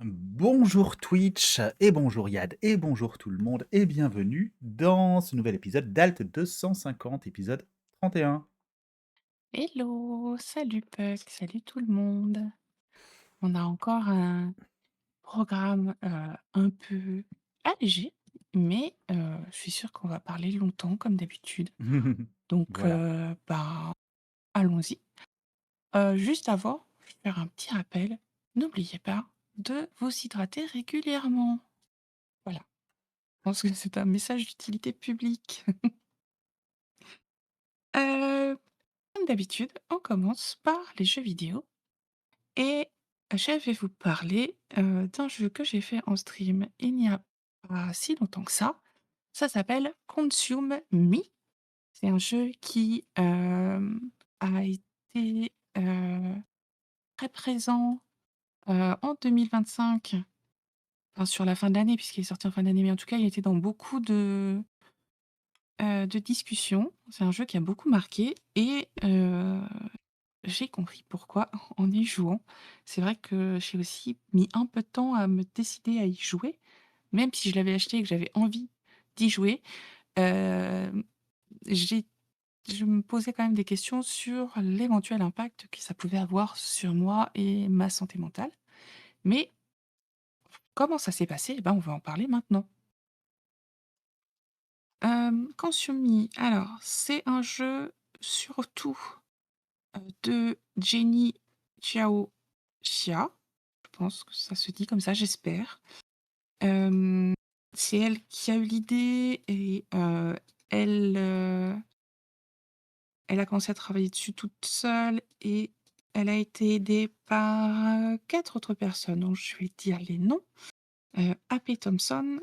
Bonjour Twitch et bonjour Yad et bonjour tout le monde et bienvenue dans ce nouvel épisode d'Alt 250, épisode 31. Hello, salut Puck, salut tout le monde. On a encore un programme un peu allégé, mais je suis sûre qu'on va parler longtemps comme d'habitude. Donc, Voilà. allons-y. Juste avant, je vais faire un petit rappel. N'oubliez pas de vous hydrater régulièrement. Voilà, je pense que c'est un message d'utilité publique. Euh, Comme d'habitude, on commence par les jeux vidéo. Et je vais vous parler, d'un jeu que j'ai fait en stream il n'y a pas si longtemps que ça. Ça s'appelle Consume Me. C'est un jeu qui, a été, très présent, en 2025, enfin sur la fin de l'année puisqu'il est sorti en fin d'année, mais en tout cas il était dans beaucoup de discussions. C'est un jeu qui a beaucoup marqué et j'ai compris pourquoi en y jouant. C'est vrai que j'ai aussi mis un peu de temps à me décider à y jouer, même si je l'avais acheté et que j'avais envie d'y jouer. Hem, j'ai je me posais quand même des questions sur l'éventuel impact que ça pouvait avoir sur moi et ma santé mentale. Mais comment ça s'est passé? Eh ben, on va en parler maintenant. Consumi, alors c'est un jeu surtout, de Jenny Xiao Xia. Je pense que ça se dit comme ça, j'espère. Hem, c'est elle qui a eu l'idée et elle, elle a commencé à travailler dessus toute seule et elle a été aidée par, 4 autres personnes dont je vais dire les noms. AP Thompson,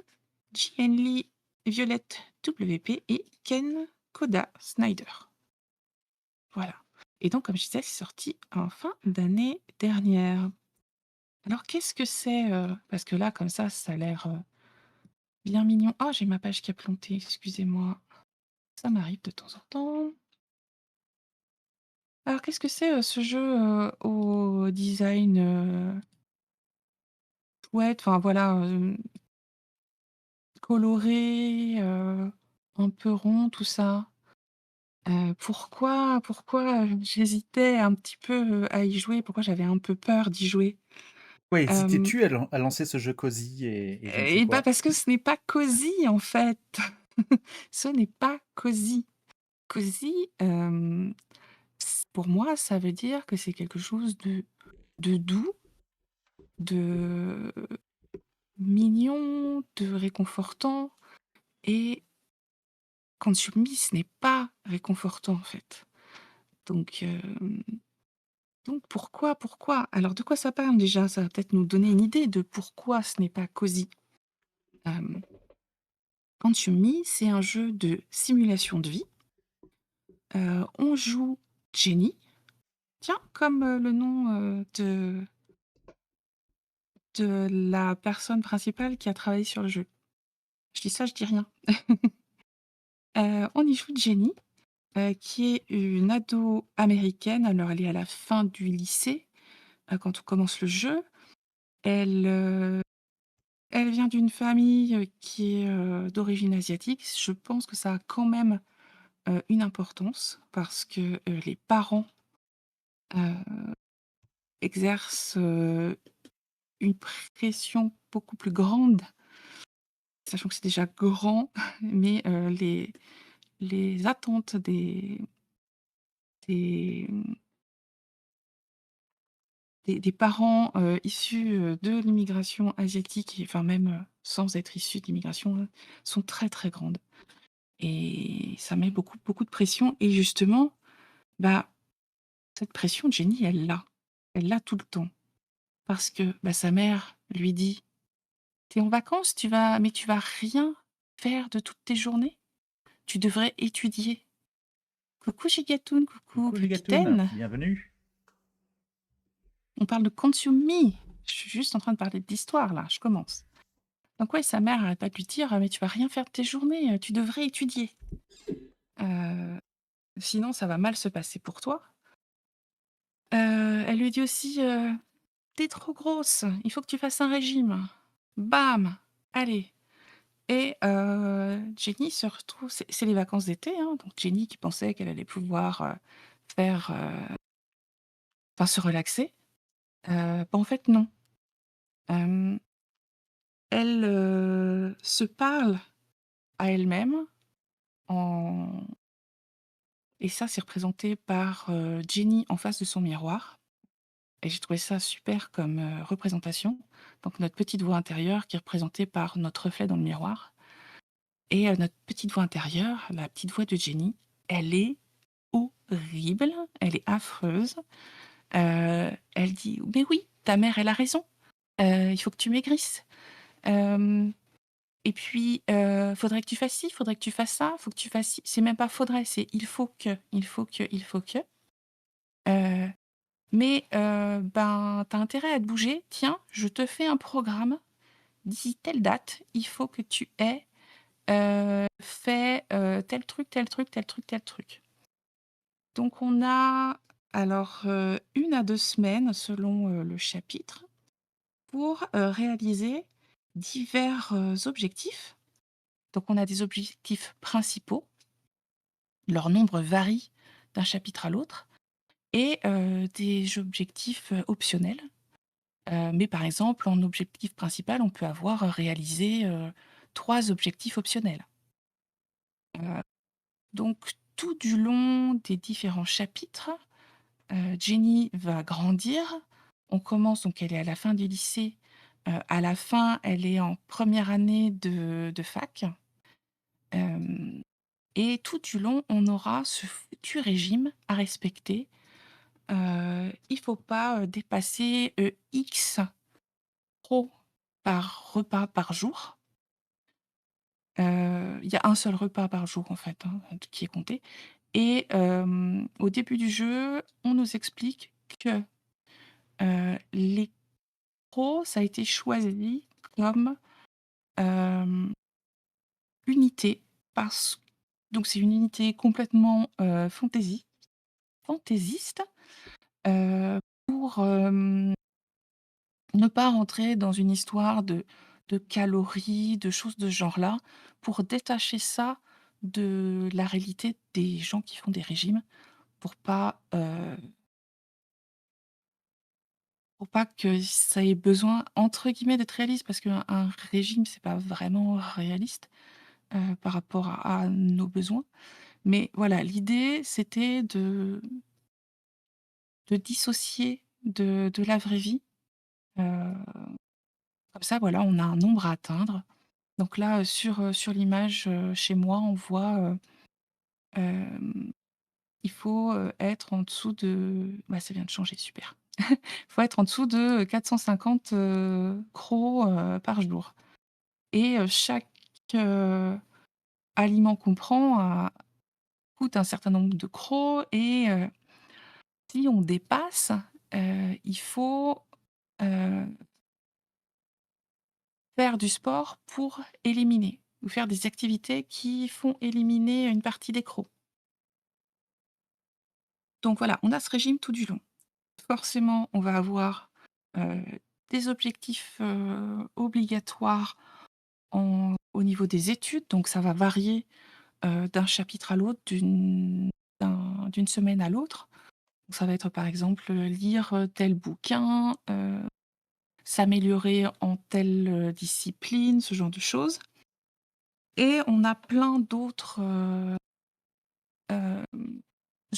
Jian Lee, Violette WP et Ken Koda Snyder. Voilà, et donc comme je disais, c'est sorti en fin d'année dernière. Alors qu'est-ce que c'est, parce que là, comme ça a l'air, bien mignon. Ah, j'ai ma page qui a planté, excusez-moi. Ça m'arrive de temps en temps. Alors qu'est-ce que c'est, ce jeu, au design, chouette, enfin voilà, coloré, un peu rond, tout ça? Pourquoi, j'hésitais un petit peu, à y jouer? Pourquoi j'avais un peu peur d'y jouer? Ouais, Hem, hésitais-tu à lancer ce jeu cosy et je ne sais et bah, quoi? parce que ce n'est pas cosy, en fait. Ce n'est pas cosy. Cosy, pour moi, ça veut dire que c'est quelque chose de doux, de mignon, de réconfortant, et quand je suis mise, ce n'est pas réconfortant, en fait. Donc, pourquoi? Alors de quoi ça parle déjà? Ça va peut-être nous donner une idée de pourquoi ce n'est pas cosy. Hem, Quantum Me, c'est un jeu de simulation de vie. On joue Jenny, tiens, comme, le nom, de la personne principale qui a travaillé sur le jeu. Je dis ça, je dis rien. On y joue Jenny, qui est une ado américaine. Alors elle est à la fin du lycée, quand on commence le jeu. Elle, elle vient d'une famille, qui est, d'origine asiatique. Je pense que ça a quand même, une importance parce que, les parents, heu, exercent, une pression beaucoup plus grande, sachant que c'est déjà grand, mais, les attentes des, mmh, des parents, issus, de l'immigration asiatique et enfin même, sans être issus de l'immigration, sont très, très grandes, et ça met beaucoup, beaucoup de pression, et justement, bah, cette pression, Jenny, elle l'a. Elle l'a tout le temps parce que, bah, sa mère lui dit: «Tu es en vacances, tu vas rien faire de toutes tes journées? Tu devrais étudier». Coucou Gigatoun, coucou Coucou Gigatoun, Capitaine. bienvenue. On parle de Consume Me. Je suis juste en train de parler d'histoire là, je commence. Donc ouais, sa mère arrête pas de lui dire: «Mais tu vas rien faire de tes journées, tu devrais étudier. Heu, Sinon ça va mal se passer pour toi». Elle lui dit aussi, «Tu trop grosse, il faut que tu fasses un régime». Bam! Allez. Et Jenny se retrouve, c'est les vacances d'été, hein, donc Jenny qui pensait qu'elle allait pouvoir, faire, enfin se relaxer, bah, en fait non. Hem, Elle, se parle à elle-même en et ça, c'est représenté par, Jenny en face de son miroir et j'ai trouvé ça super comme, représentation. Donc notre petite voix intérieure qui est représentée par notre reflet dans le miroir et notre petite voix intérieure, la petite voix de Jenny, elle est horrible, elle est affreuse. Elle dit: «Mais oui, ta mère, elle a raison, il faut que tu maigrisses. Hem Et puis, faudrait que tu fasses ci, faudrait que tu fasses ça, faut que tu fasses ci». C'est même pas faudrait, c'est il faut que, il faut que, il faut que. Heu, ben, tu as intérêt à te bouger. Tiens, je te fais un programme. D'ici telle date, il faut que tu aies, fait, tel truc, tel truc, tel truc, tel truc. Donc on a alors, 1 à 2 semaines selon, le chapitre pour, réaliser divers, objectifs. Donc on a des objectifs principaux, leur nombre varie d'un chapitre à l'autre et des objectifs, optionnels. Mais par exemple, en objectif principal, on peut avoir, réalisé, 3 objectifs optionnels. Heu, donc tout du long des différents chapitres, Jenny va grandir. On commence donc elle est à la fin du lycée, à la fin, elle est en première année de fac. Hem Et tout du long, on aura ce foutu régime à respecter. Il faut pas, dépasser, X trop par repas par jour. Il y a un seul repas par jour en fait, hein, qui est compté et au début du jeu, on nous explique que, les pros, ça a été choisi comme, hem, unité parce donc c'est une unité complètement, fantaisiste. Pour, ne pas rentrer dans une histoire de calories, de choses de ce genre-là, pour détacher ça de la réalité des gens qui font des régimes, pour pas que ça ait besoin, entre guillemets, «d'être réaliste» parce qu'un régime, c'est pas vraiment réaliste, par rapport à nos besoins. Mais voilà, l'idée, c'était de dissocier de la vraie vie, heu, comme ça, voilà, on a un nombre à atteindre. Donc là, sur l'image, chez moi, on voit, hem, il faut, être en dessous de bah, ça vient de changer, super. Il faut être en dessous de 450, crocs, par jour et chaque, heu, aliment qu'on prend coûte un certain nombre de crocs et si on dépasse, il faut, heu, faire du sport pour éliminer ou faire des activités qui font éliminer une partie des crocs. Donc voilà, on a ce régime tout du long. Forcément, on va avoir, heu, des objectifs, obligatoires au niveau des études, donc ça va varier, d'un chapitre à l'autre, d'une semaine à l'autre. Donc ça va être par exemple, lire, tel bouquin, s'améliorer en telle, discipline, ce genre de choses et on a plein d'autres, hem,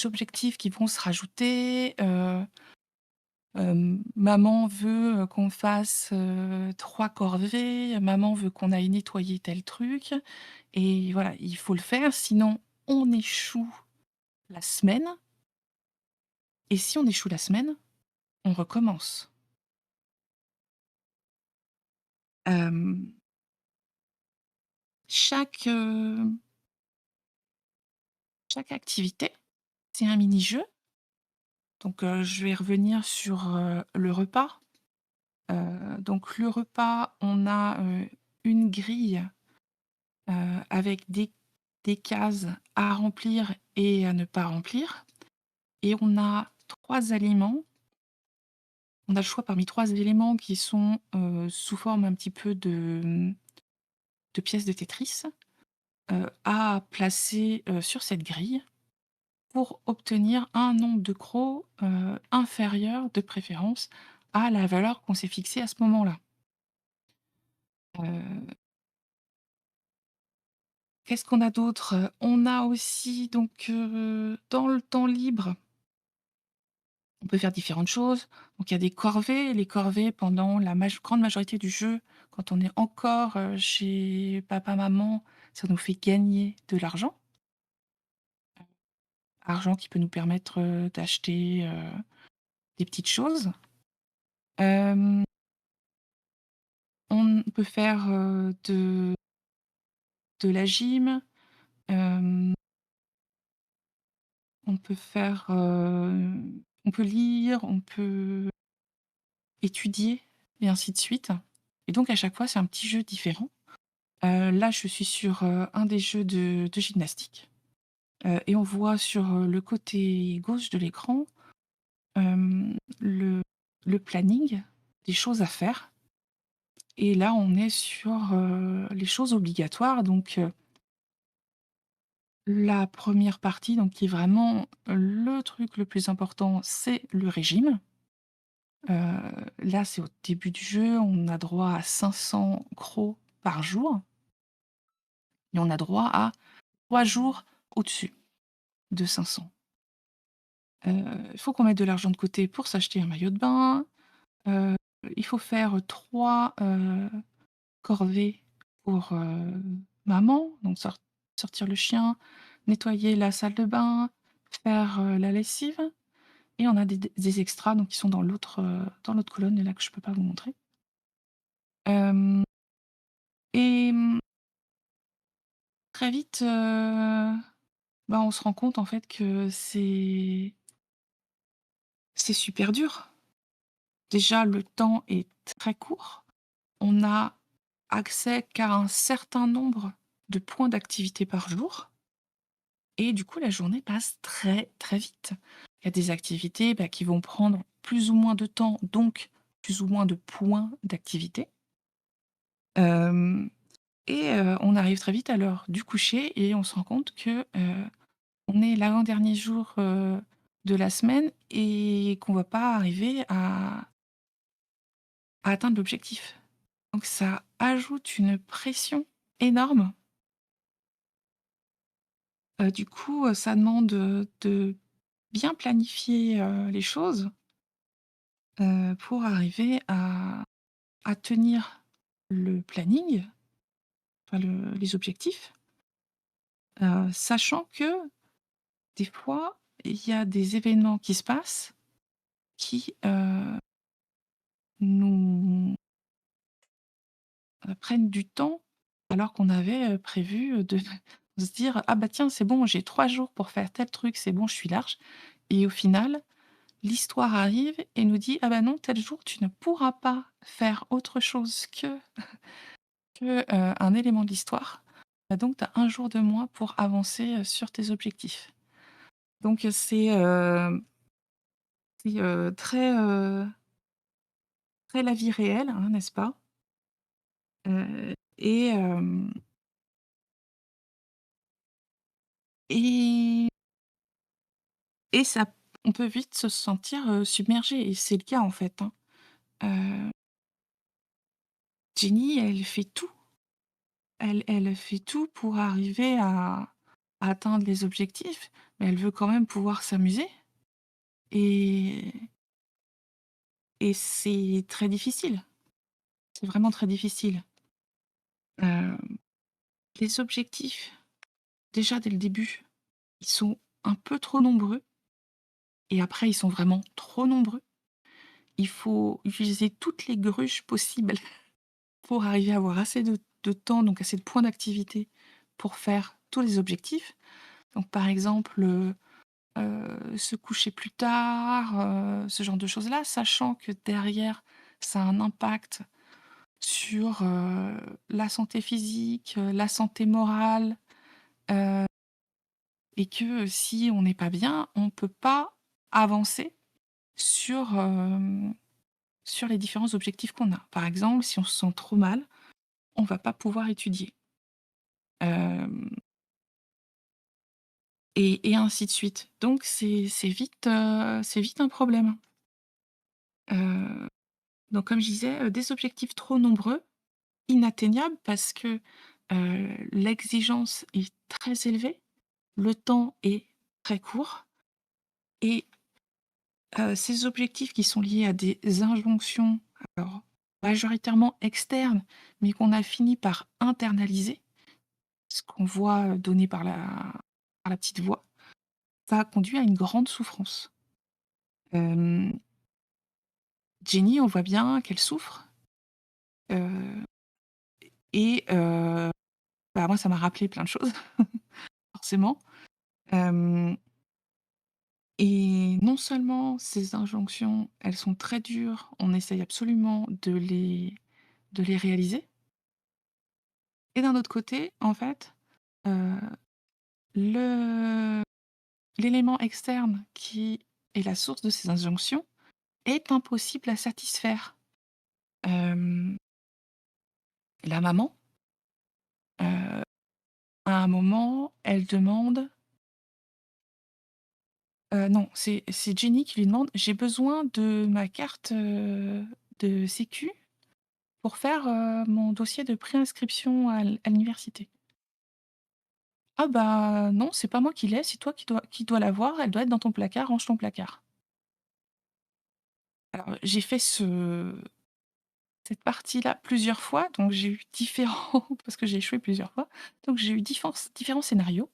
objectifs qui vont se rajouter, maman veut, qu'on fasse, 3 corvées, maman veut qu'on aille nettoyer tel truc et voilà, il faut le faire, sinon on échoue la semaine et si on échoue la semaine, on recommence. Hem, chaque, chaque activité, c'est un mini-jeu, donc je vais revenir sur, le repas. Donc le repas, on a, une grille, avec des cases à remplir et à ne pas remplir et on a 3 aliments on a le choix parmi 3 éléments qui sont, sous forme un petit peu de pièces de Tetris, à placer, sur cette grille pour obtenir un nombre de crocs, inférieur de préférence à la valeur qu'on s'est fixée à ce moment-là. Heu, Qu'est-ce qu'on a d'autre? On a aussi donc, dans le temps libre, on peut faire différentes choses. Donc il y a des corvées. Les corvées pendant la grande majorité du jeu, quand on est encore, chez papa, maman, ça nous fait gagner de l'argent. Argent qui peut nous permettre, d'acheter, des petites choses. Hem, on peut faire, de la gym, hem, on peut faire, on peut lire, on peut étudier et ainsi de suite, et donc à chaque fois, c'est un petit jeu différent. Là, je suis sur, un des jeux de gymnastique, et on voit sur, le côté gauche de l'écran, le planning des choses à faire, et là, on est sur, les choses obligatoires, donc la première partie, donc qui est vraiment le truc le plus important, c'est le régime. Là, c'est au début du jeu, on a droit à 500 crocs par jour et on a droit à 3 jours au-dessus de 500. Il faut qu'on mette de l'argent de côté pour s'acheter un maillot de bain. Heu, il faut faire 3 corvées pour, maman, donc sortir le chien, nettoyer la salle de bain, faire, la lessive, et on a des extras donc qui sont dans l'autre colonne, là, que je peux pas vous montrer. Hem et très vite, bah, on se rend compte en fait que c'est super dur. Déjà, le temps est très court. On a accès qu'à un certain nombre de points d'activité par jour, et du coup, la journée passe très, très vite. Il y a des activités, bah, qui vont prendre plus ou moins de temps, donc plus ou moins de points d'activité. Hem et on arrive très vite à l'heure du coucher et on se rend compte que, on est l'avant-dernier jour, de la semaine et qu'on va pas arriver à atteindre l'objectif. Donc ça ajoute une pression énorme. Du coup, ça demande, de bien planifier, les choses, pour arriver à tenir le planning, enfin les objectifs, sachant que des fois, il y a des événements qui se passent qui, nous, prennent du temps alors qu'on avait, prévu, de se dire: «Ah bah tiens, c'est bon, j'ai 3 jours pour faire tel truc, c'est bon, je suis large», et au final, l'histoire arrive et nous dit: «Ah bah non, tel jour, tu ne pourras pas faire autre chose que un élément de l'histoire. Donc tu as 1 jour de moins pour avancer, sur tes objectifs». Donc c'est, très, très la vie réelle, hein, n'est-ce pas? Et et ça, on peut vite se sentir, submergé, et c'est le cas, en fait, hein. Heu, Jenny, elle fait tout. Elle fait tout pour arriver à atteindre les objectifs, mais elle veut quand même pouvoir s'amuser, et c'est très difficile. C'est vraiment très difficile. Heu, les objectifs, déjà dès le début, ils sont un peu trop nombreux, et après ils sont vraiment trop nombreux. Il faut utiliser toutes les gruges possibles pour arriver à avoir assez de temps, donc assez de points d'activité pour faire tous les objectifs. Donc par exemple, se coucher plus tard, ce genre de choses-là, sachant que derrière, ça a un impact sur, la santé physique, la santé morale, heu et que si on n'est pas bien, on peut pas avancer sur, sur les différents objectifs qu'on a. Par exemple, si on se sent trop mal, on va pas pouvoir étudier, hem et ainsi de suite. Donc c'est vite un problème. Heu, donc comme je disais, des objectifs trop nombreux, inatteignables parce que, l'exigence est très élevée, le temps est très court et ces objectifs qui sont liés à des injonctions, alors majoritairement externes, mais qu'on a fini par internaliser, ce qu'on voit, donné par la petite voix, ça conduit à une grande souffrance. Hem, Jenny, on voit bien qu'elle souffre, heu et bah, moi, ça m'a rappelé plein de choses, forcément. Hem Et non seulement ces injonctions, elles sont très dures, on essaye absolument de les réaliser et d'un autre côté, en fait, heu, le l'élément externe qui est la source de ces injonctions est impossible à satisfaire. Hem, la maman, heu, à un moment, elle demande non, c'est Jenny qui lui demande: «J'ai besoin de ma carte, de sécu pour faire, mon dossier de préinscription à l'université». «Ah bah, non, c'est pas moi qui l'ai, c'est toi qui dois l'avoir, elle doit être dans ton placard, range ton placard». Alors j'ai fait cette partie-là plusieurs fois, donc j'ai eu différents parce que j'ai échoué plusieurs fois, donc j'ai eu différents scénarios,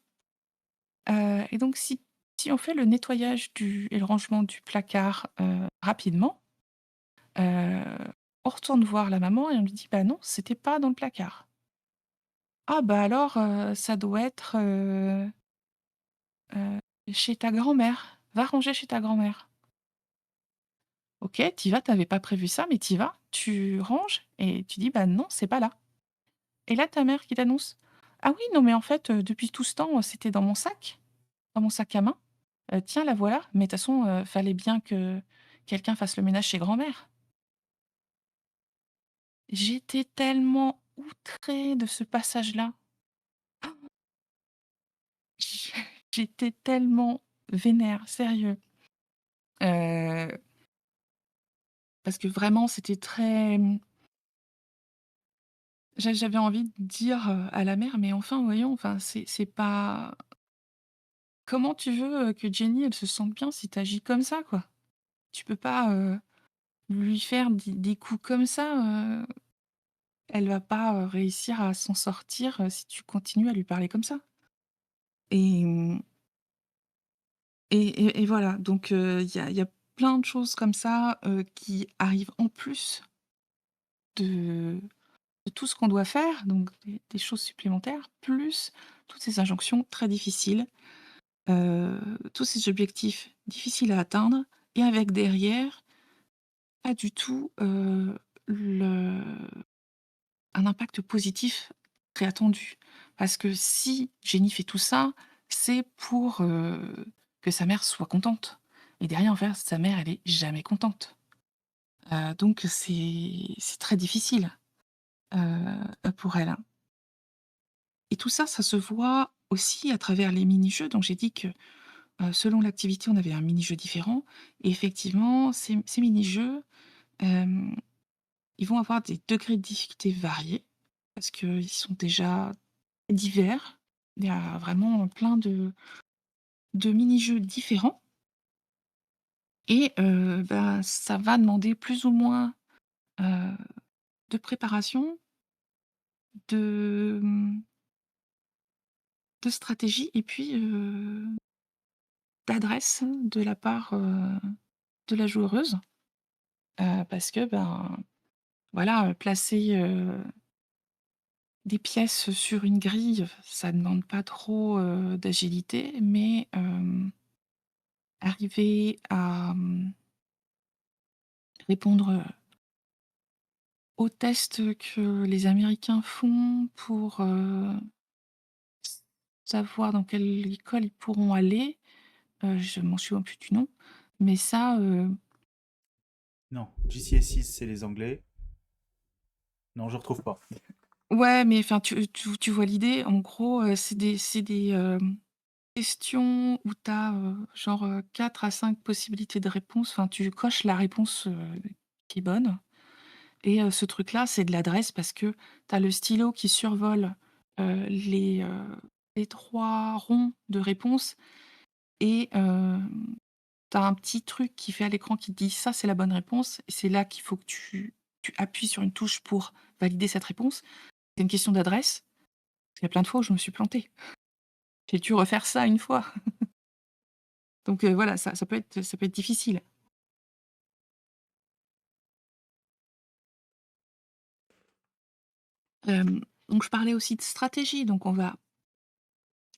et donc si on fait le nettoyage du et le rangement du placard, rapidement, heu, on retourne voir la maman et on lui dit: «Bah non, c'était pas dans le placard». «Ah bah alors, ça doit être, Heu, chez ta grand-mère. Va ranger chez ta grand-mère». OK, tu vas, tu pas prévu ça, mais tu vas, tu ranges et tu dis: «Bah non, c'est pas là». Et là, ta mère qui t'annonce: «Ah oui, non, mais en fait, depuis tout ce temps, c'était dans mon sac à main. Tiens, la voilà, mais de toute façon, fallait bien que quelqu'un fasse le ménage chez grand-mère». J'étais tellement outrée de ce passage-là. J'étais tellement vénère, sérieux. Heu, Parce que vraiment, c'était très, j'avais envie de dire, à la mère: «Mais enfin, voyons, enfin, c'est pas comment tu veux, que Jenny, elle se sente bien si tu agis comme ça, quoi? Tu peux pas, lui faire des coups comme ça, elle va pas, réussir à s'en sortir, si tu continues à lui parler comme ça». Et et voilà, donc il y a plein de choses comme ça, qui arrivent en plus de de tout ce qu'on doit faire, donc des choses supplémentaires, plus toutes ces injonctions très difficiles. Tous ces objectifs difficiles à atteindre et avec derrière pas du tout, le un impact positif très attendu. Parce que si Jenny fait tout ça, c'est pour, que sa mère soit contente et derrière, en fait, sa mère, elle est jamais contente. Donc c'est très difficile, pour elle, hein. Et tout ça, ça se voit aussi à travers les mini-jeux. Donc j'ai dit que selon l'activité, on avait un mini-jeu différent et effectivement, ces mini-jeux, hem, ils vont avoir des degrés de difficulté variés parce qu'ils sont déjà divers. Il y a vraiment plein de mini-jeux différents et bah, ça va demander plus ou moins, heu, de préparation, de, de stratégie et puis, d'adresse de la part, de la joueuse, parce que, ben, voilà, placer, des pièces sur une grille, ça demande pas trop, d'agilité, mais arriver à, répondre, aux tests que les Américains font pour, savoir dans quelle école ils pourront aller, je m'en souviens plus du nom, mais ça, Non, GCSE, c'est les Anglais. Non, je retrouve pas. Ouais, mais enfin, tu vois l'idée? En gros, c'est des questions où tu as, genre, 4 à 5 possibilités de réponse. Enfin, tu coches la réponse, qui est bonne et ce truc-là, c'est de l'adresse parce que tu as le stylo qui survole, les 3 ronds de réponse et tu as un petit truc qui fait à l'écran qui te dit: «Ça, c'est la bonne réponse» et c'est là qu'il faut que tu appuies sur une touche pour valider cette réponse. C'est une question d'adresse. Il y a plein de fois où je me suis plantée. J'ai dû refaire ça une fois. Donc voilà, ça peut être difficile. Donc je parlais aussi de stratégie, donc on va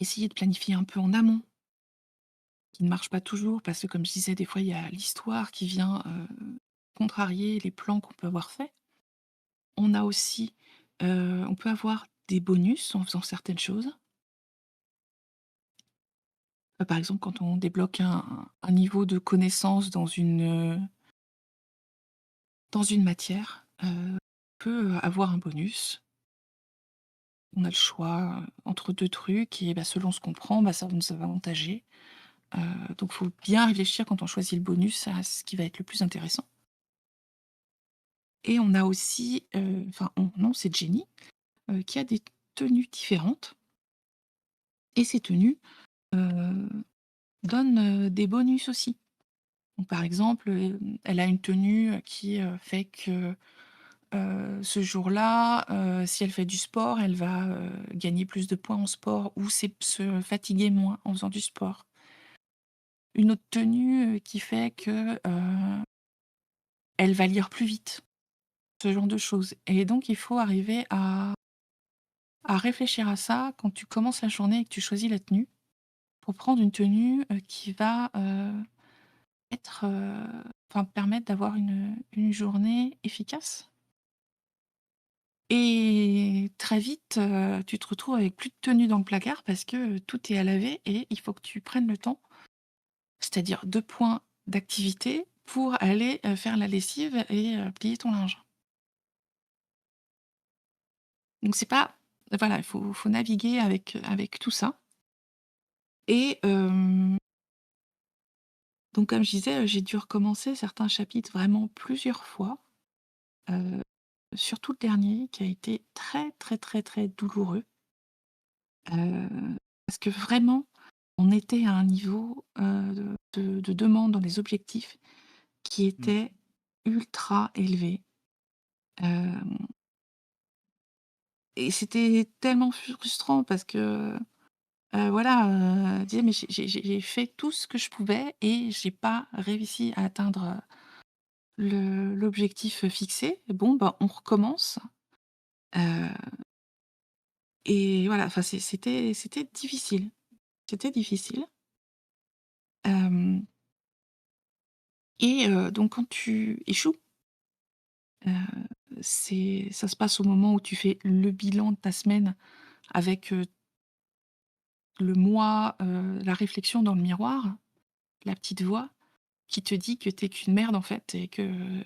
essayer de planifier un peu en amont, qui ne marche pas toujours parce que comme je disais, des fois, il y a l'histoire qui vient, contrarier les plans qu'on peut avoir faits. On a aussi, on peut avoir des bonus en faisant certaines choses. Par exemple, quand on débloque un niveau de connaissance dans une matière, on peut, avoir un bonus. On a le choix, entre 2 trucs et bah, selon ce qu'on prend, bah, ça va nous avantager. Donc faut bien réfléchir quand on choisit le bonus à ce qui va être le plus intéressant et on a aussi, enfin on non, c'est Jenny, qui a des tenues différentes et ces tenues, heu, donnent, des bonus aussi. Donc par exemple, elle a une tenue, qui, fait que, ce jour-là, si elle fait du sport, elle va, gagner plus de points en sport ou se fatiguer moins en faisant du sport. Une autre tenue, qui fait que, elle va lire plus vite, ce genre de choses et donc il faut arriver à réfléchir à ça quand tu commences la journée et que tu choisis la tenue, pour prendre une tenue, qui va, être, enfin permettre d'avoir une journée efficace et très vite, tu te retrouves avec plus de tenue dans le placard parce que, tout est à laver et il faut que tu prennes le temps, c'est-à-dire 2 points d'activité pour aller, faire la lessive et plier ton linge. Donc c'est pas voilà, il faut naviguer avec tout ça et donc comme je disais, j'ai dû recommencer certains chapitres vraiment plusieurs fois, heu, surtout le dernier qui a été très, très, très, très douloureux, parce que vraiment on était à un niveau, de demande dans les objectifs qui Mmh. était ultra élevé, hem et c'était tellement frustrant parce que voilà, disait: «Mais j'ai fait tout ce que je pouvais et j'ai pas réussi à atteindre, l'objectif, fixé. Bon, bah, on recommence». Heu et voilà, enfin c'était difficile. C'était difficile. Hem et donc quand tu échoues, heu, ça se passe au moment où tu fais le bilan de ta semaine avec, le moi, la réflexion dans le miroir, la petite voix qui te dit que tu es qu'une merde en fait et que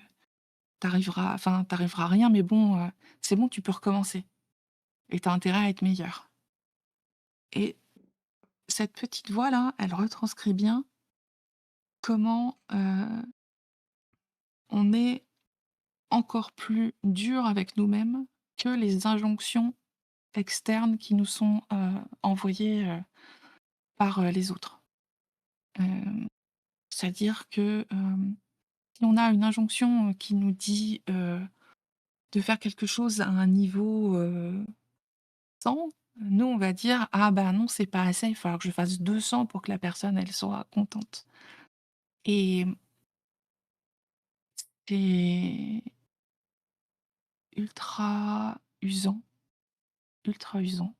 tu arriveras à rien, mais bon, c'est bon, tu peux recommencer et tu as intérêt à être meilleur et cette petite voix-là, elle retranscrit bien comment, on est encore plus dur avec nous-mêmes que les injonctions externes qui nous sont, envoyées, par, les autres. Hem, C'est-à-dire que, si on a une injonction, qui nous dit, de faire quelque chose à un niveau, 100, nous, on va dire: «Ah bah non, c'est pas assez, il va falloir que je fasse 200 pour que la personne, elle soit contente» et c'est ultra usant, ultra usant.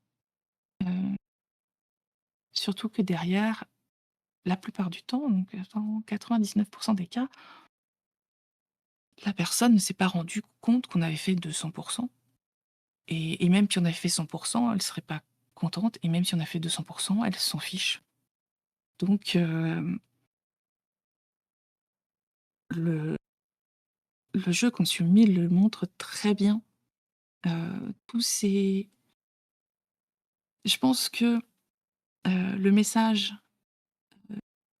Heu, Surtout que derrière, la plupart du temps, donc dans 99 des cas, la personne ne s'est pas rendue compte qu'on avait fait 200 et même si on avait fait 100 elle serait pas contente et même si on a fait 200 elle s'en fiche. Donc le le jeu Consume Me le montre très bien. Tous ces Je pense que, le message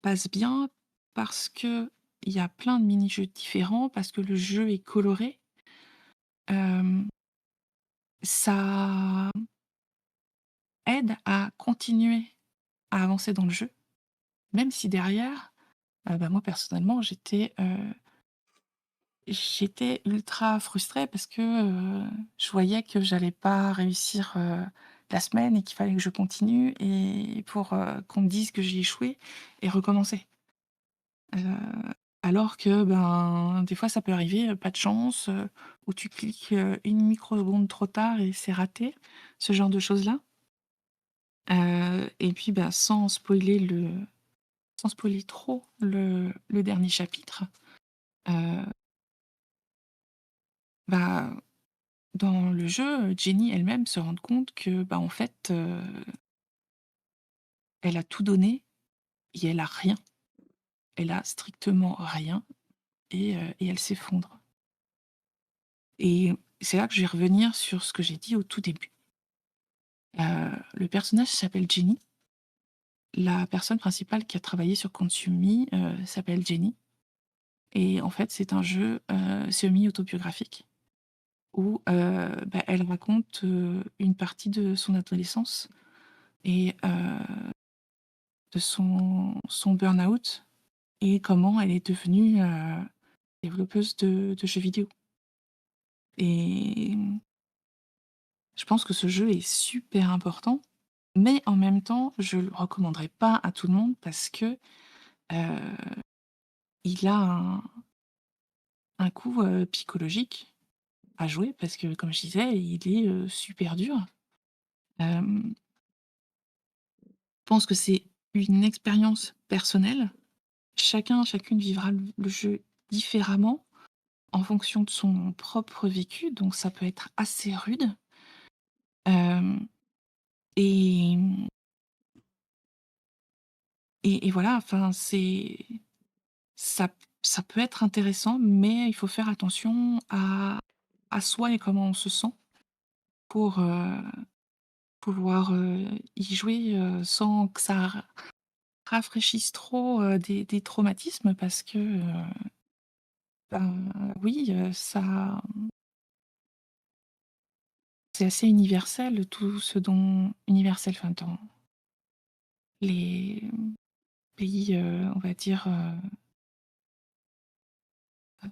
passe bien parce qu'il y a plein de mini-jeux différents, parce que le jeu est coloré. Hem, Ça aide à continuer à avancer dans le jeu, même si derrière, bah, moi personnellement j'étais ultra frustrée parce que, je voyais que j'allais pas réussir, la semaine et qu'il fallait que je continue et pour, qu'on me dise que j'ai échoué et recommencer. Heu, Alors que, ben, des fois ça peut arriver, pas de chance, ou tu cliques, 1 microseconde trop tard et c'est raté, ce genre de choses-là. Et puis, bah, sans spoiler trop le dernier chapitre, heu, bah, dans le jeu, Jenny elle-même se rend compte que, bah, en fait, elle a tout donné et elle a rien. Elle a strictement rien et elle s'effondre. Et c'est là que je vais revenir sur ce que j'ai dit au tout début. Le personnage s'appelle Jenny. La personne principale qui a travaillé sur Consume Me, s'appelle Jenny et en fait, c'est un jeu, semi-autobiographique où, bah, elle raconte, une partie de son adolescence et de son burn-out et comment elle est devenue, développeuse de jeux vidéo et je pense que ce jeu est super important, mais en même temps, je le recommanderais pas à tout le monde parce que, heu, il a un coup, psychologique à jouer parce que comme je disais, il est, super dur. Je pense que c'est une expérience personnelle. Chacune vivra le jeu différemment en fonction de son propre vécu, donc ça peut être assez rude. Hem et mmh et voilà, enfin, ça ça peut être intéressant, mais il faut faire attention à soi et comment on se sent pour, pouvoir, y jouer, sans que ça rafraîchisse trop, des traumatismes parce que, ben, oui, ça c'est assez universel tout ce dont universel, enfin dans les pays, on va dire,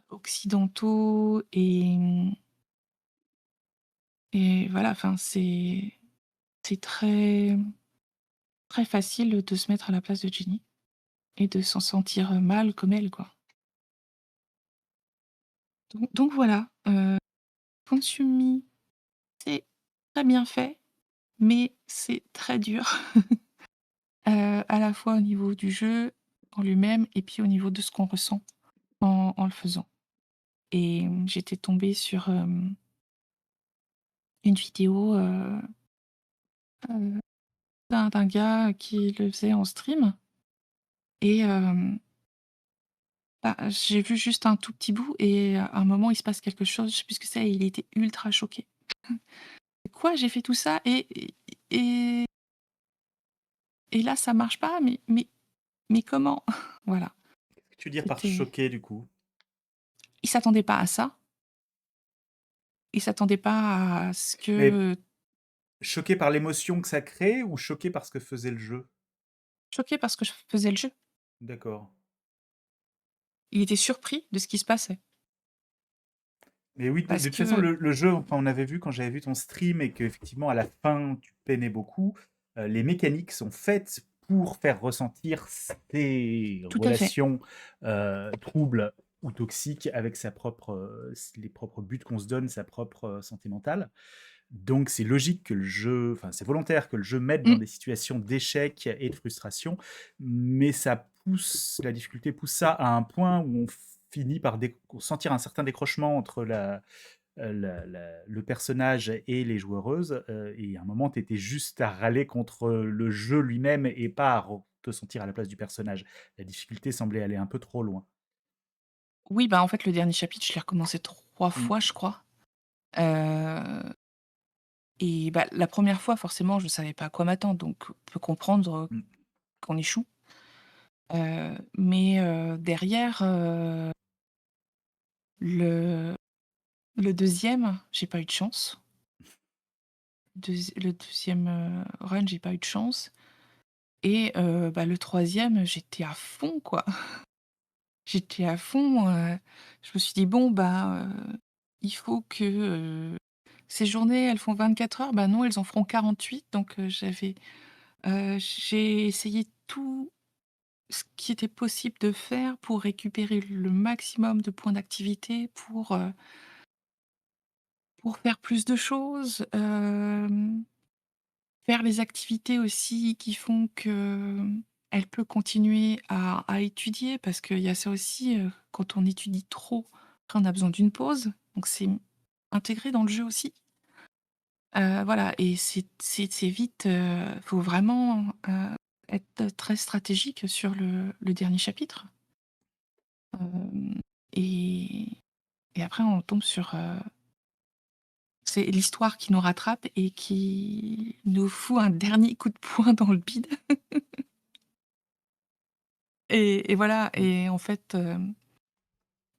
occidentaux et voilà, enfin c'est très très facile de se mettre à la place de Ginny et de s'en sentir, mal comme elle, quoi. Donc voilà, Consume Me, c'est très bien fait, mais c'est très dur, à la fois au niveau du jeu en lui-même et puis au niveau de ce qu'on ressent en le faisant et j'étais tombée sur, une vidéo, heu, d'un gars qui le faisait en stream et bah, j'ai vu juste un tout petit bout et à un moment, il se passe quelque chose, je sais plus ce que c'est et il était ultra choqué. «Quoi? J'ai fait tout ça et et là, ça marche pas? Mais comment?» Voilà, Qu'est-ce que tu veux dire par c'était choqué, du coup? il s'attendait pas à ça. Il s'attendait pas à ce Mais que choqué par l'émotion que ça crée ou choqué par ce que faisait le jeu? choqué parce que je faisais le jeu. D'accord. Il était surpris de ce qui se passait Mais oui, de parce toute façon, que le jeu, enfin, on avait vu quand j'avais vu ton stream et qu'effectivement, à la fin, tu peinais beaucoup, les mécaniques sont faites pour faire ressentir ces tout à fait. relations, troubles ou toxiques avec sa propre, les propres buts qu'on se donne, sa propre, santé mentale. Donc c'est logique que le jeu, enfin, c'est volontaire que le jeu mette dans Mmh. des situations d'échec et de frustration, mais la difficulté pousse ça à un point où on finit par sentir un certain décrochement entre le personnage et les joueuses, et à un moment, tu étais juste à râler contre le jeu lui-même et pas à te sentir à la place du personnage. La difficulté semblait aller un peu trop loin. Oui, bah, en fait, le dernier chapitre, je l'ai recommencé 3 Mmh, fois, je crois. Heu et bah, la première fois, forcément, je savais pas à quoi m'attendre, donc on peut comprendre, mmh. qu'on échoue. Mais derrière, le le 2e, j'ai pas eu de chance. Le deuxième run, j'ai pas eu de chance et bah, le troisième, j'étais à fond, quoi. J'étais à fond, je me suis dit: «Bon, bah, il faut que, ces journées, elles font 24 heures, bah, non, elles en feront 48». Donc j'ai essayé tout ce qui était possible de faire pour récupérer le maximum de points d'activité, pour faire plus de choses, faire les activités aussi qui font que, elle peut continuer à étudier, parce qu'il y a ça aussi, quand on étudie trop, après on a besoin d'une pause, donc c'est intégré dans le jeu aussi. Voilà, et c'est vite, faut vraiment, être très stratégique sur le dernier chapitre. Hem et et après on tombe sur, c'est l'histoire qui nous rattrape et qui nous fout un dernier coup de poing dans le bide. Et voilà, Mmh. et en fait,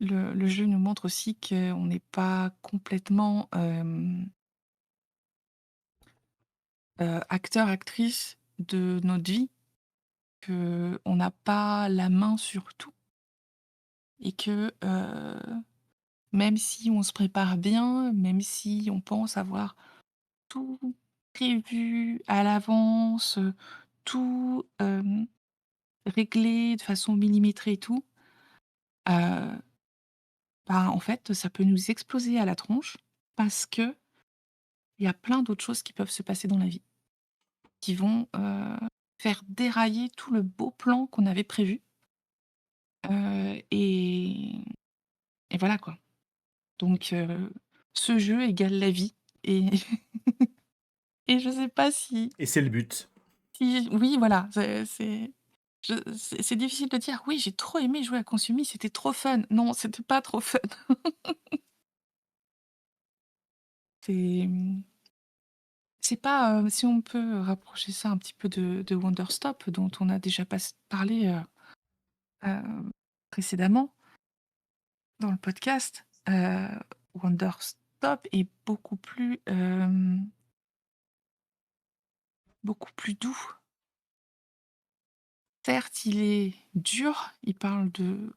le jeu nous montre aussi qu'on n'est pas complètement, acteur, actrice de notre vie, qu'on n'a pas la main sur tout et que, même si on se prépare bien, même si on pense avoir tout prévu à l'avance, tout, réglé de façon millimétrée et tout, heu, bah, en fait, ça peut nous exploser à la tronche parce qu'il y a plein d'autres choses qui peuvent se passer dans la vie, qui vont, faire dérailler tout le beau plan qu'on avait prévu, heu et et voilà, quoi. Donc ce jeu égale la vie, et et je sais pas Et c'est le but. si oui, voilà, c'est difficile de dire: «Oui, j'ai trop aimé jouer à Consumi, c'était trop fun». Non, c'était pas trop fun. C'est, c'est pas, si on peut rapprocher ça un petit peu de Wonderstop dont on a déjà parlé, précédemment dans le podcast, Wonderstop est beaucoup plus doux. Certes, il est dur, il parle de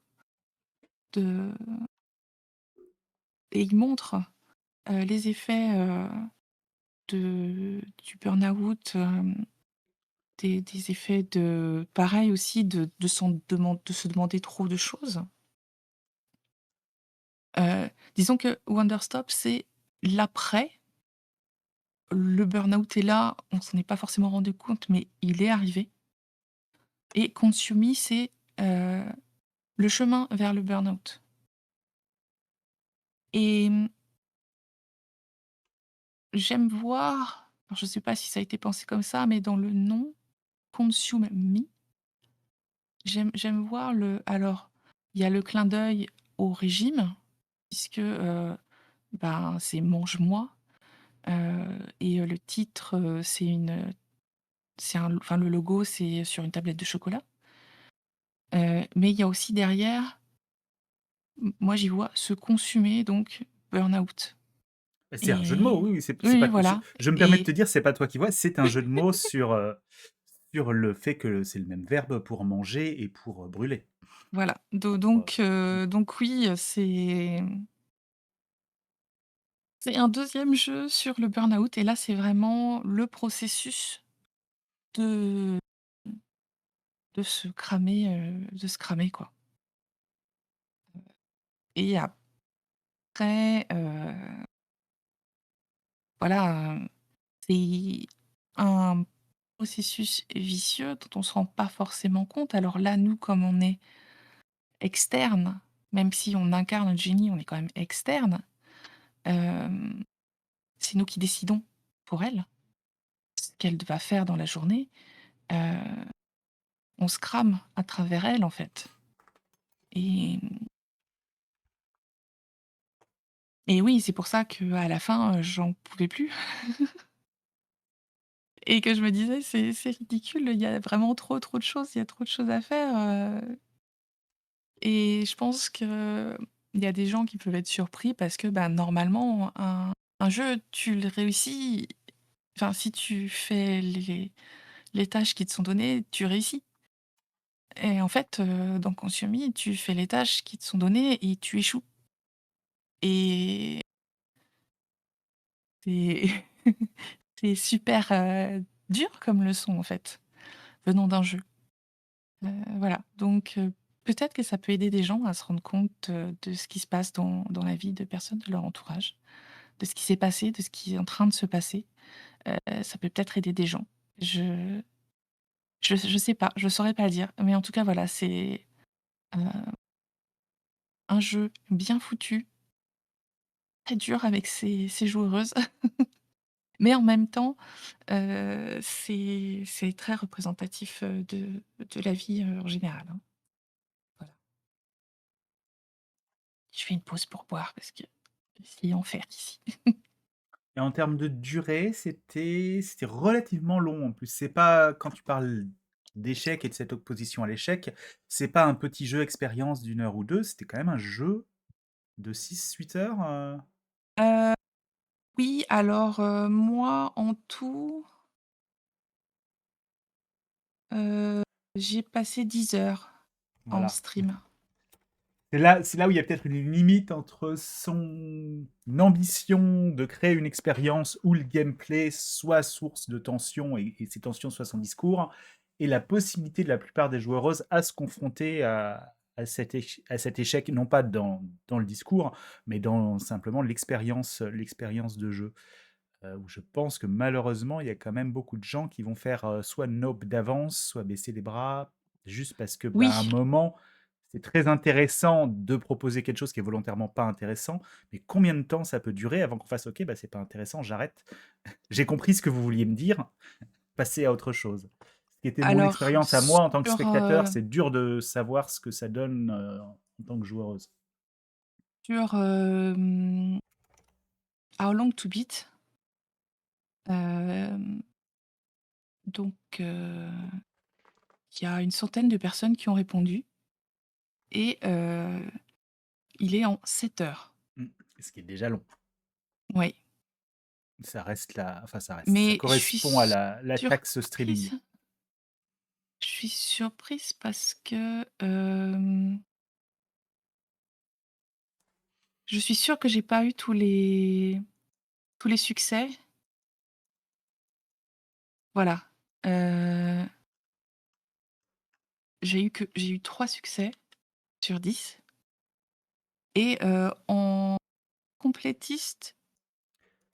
et il montre, les effets, du burn-out, des effets de pareil aussi de se demander trop de choses. Disons que Wonderstop, c'est l'après. Le burn-out est là, on s'en est pas forcément rendu compte, mais il est arrivé, et Consumi, c'est, heu, le chemin vers le burn-out. Et j'aime voir, alors je sais pas si ça a été pensé comme ça, mais dans le nom Consume Me, j'aime voir alors, il y a le clin d'œil au régime puisque, ben, c'est «Mange-moi», et le titre, c'est un enfin, le logo, c'est sur une tablette de chocolat, mais il y a aussi derrière, moi j'y vois se consumer, donc burn-out. Bah, c'est un jeu de mots, Et oui, oui, oui, c'est oui, pas voilà, je me permets de te et dire, c'est pas toi qui vois, c'est un jeu de mots sur, sur le fait que c'est le même verbe pour manger et pour, brûler. voilà. Pour, mmh, Donc oui, c'est un deuxième jeu sur le burn-out, et là, c'est vraiment le processus de de se cramer, quoi. Et après, voilà, c'est un processus vicieux dont on se rend pas forcément compte. Alors là, nous, comme on est externe, même si on incarne notre génie, on est quand même externe, hem, c'est nous qui décidons pour elle, ce qu'elle va faire dans la journée. Heu, on se crame à travers elle, en fait, et et oui, c'est pour ça qu'à la fin, j'en pouvais plus et que je me disais: «C'est ridicule, il y a vraiment trop, trop de choses, il y a trop de choses à faire», et je pense qu'il y a des gens qui peuvent être surpris parce que, bah, normalement, un jeu, tu le réussis, enfin, si tu fais les tâches qui te sont données, tu réussis et en fait, dans Consume, tu fais les tâches qui te sont données et tu échoues et c'est c'est super, dur comme leçon, en fait, venant d'un jeu. Voilà, donc peut-être que ça peut aider des gens à se rendre compte, de ce qui se passe dans la vie de personnes de leur entourage, de ce qui s'est passé, de ce qui est en train de se passer. Ça peut peut-être aider des gens. Je je sais pas, je saurais pas dire, mais en tout cas, voilà, c'est, heu, un jeu bien foutu, très dur avec ses joueuses, mais en même temps, c'est très représentatif, de la vie, en général, hein. Voilà. Je fais une pause pour boire parce que c'est enfer ici. Et en termes de durée, c'était relativement long en plus. C'est pas quand tu parles d'échecs et de cette opposition à l'échec, c'est pas un petit jeu expérience d'une heure ou 2, c'était quand même un jeu de 6 8 heures, Heu, oui, alors, moi, en tout, heu, j'ai passé 10 heures en voilà. stream. C'est là où il y a peut-être une limite entre son ambition de créer une expérience où le gameplay soit source de tension et ces tensions soient son discours, et la possibilité de la plupart des joueuses à se confronter à cet échec, non pas dans le discours, mais dans simplement l'expérience de jeu. Où je pense que malheureusement, il y a quand même beaucoup de gens qui vont faire soit nope d'avance, soit baisser les bras, juste parce que, bah, à un Oui, moment, c'est très intéressant de proposer quelque chose qui est volontairement pas intéressant, mais combien de temps ça peut durer avant qu'on fasse OK, bah, c'est pas intéressant, j'arrête. J'ai compris ce que vous vouliez me dire, passez à autre chose. Ce qui était mon alors expérience à moi en tant que sur, spectateur, c'est dur de savoir ce que ça donne en tant que joueuse. sur, How Long to Beat, hem, donc il y a une centaine de personnes qui ont répondu et il est en 7 heures. Mm. Ce qui est déjà long. Oui, Enfin ça reste, ça mais correspond à la taxe streaming. surprise je suis surprise parce que, je suis sûre que j'ai pas eu tous les succès. Voilà, heu, j'ai eu 3 succès sur 10 et en complétiste,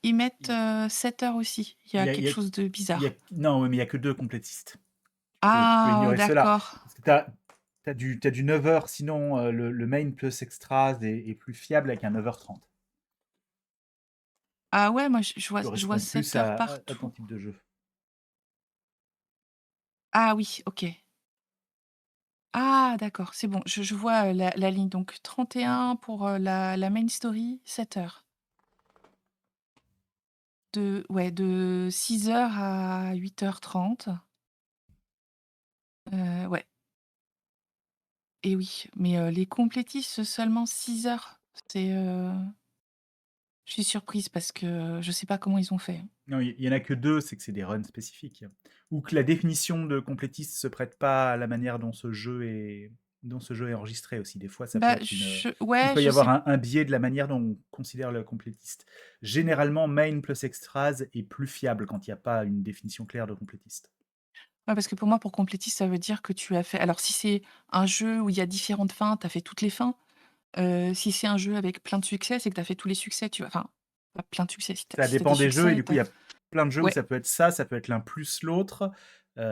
ils mettent, 7 heures aussi. Il y Il a y a il y quelque a chose de il y a bizarre. non, oui, mais il y a que 2 complétistes. Tu peux Ah ignorer cela. d'accord. Parce que tu as du 9 heures, sinon, le main plus extras est plus fiable avec un 9h30. Ah ouais, moi Qui je vois correspond plus 7 heures à ton partout. type de jeu. Ah oui, OK. Ah d'accord, c'est bon, je vois, la ligne donc 31 pour, la main story, 7 heures. De 6 heures à 8h30. Ouais et oui, mais les complétistes seulement 6 heures. C'est, je suis surprise parce que je sais pas comment ils ont fait. Non, il y en a que 2, c'est que c'est des runs spécifiques. Ou que la définition de complétiste se prête pas à la manière dont ce jeu est enregistré aussi. Des fois, ça peut Bah, être il ouais, peut y je avoir sais. un biais de la manière dont on considère le complétiste. Généralement, main plus extras est plus fiable quand il y a pas une définition claire de complétiste. Ouais, parce que pour moi, pour complétiste, ça veut dire que tu as fait alors si c'est un jeu où il y a différentes fins, tu as fait toutes les fins. Si c'est un jeu avec plein de succès, c'est que tu as fait tous les succès, tu vois? Enfin, pas plein de succès, Ça si tu as des dépend des jeux et succès, du coup, tu il as y a plein de jeux où ouais. ça peut être l'un plus l'autre.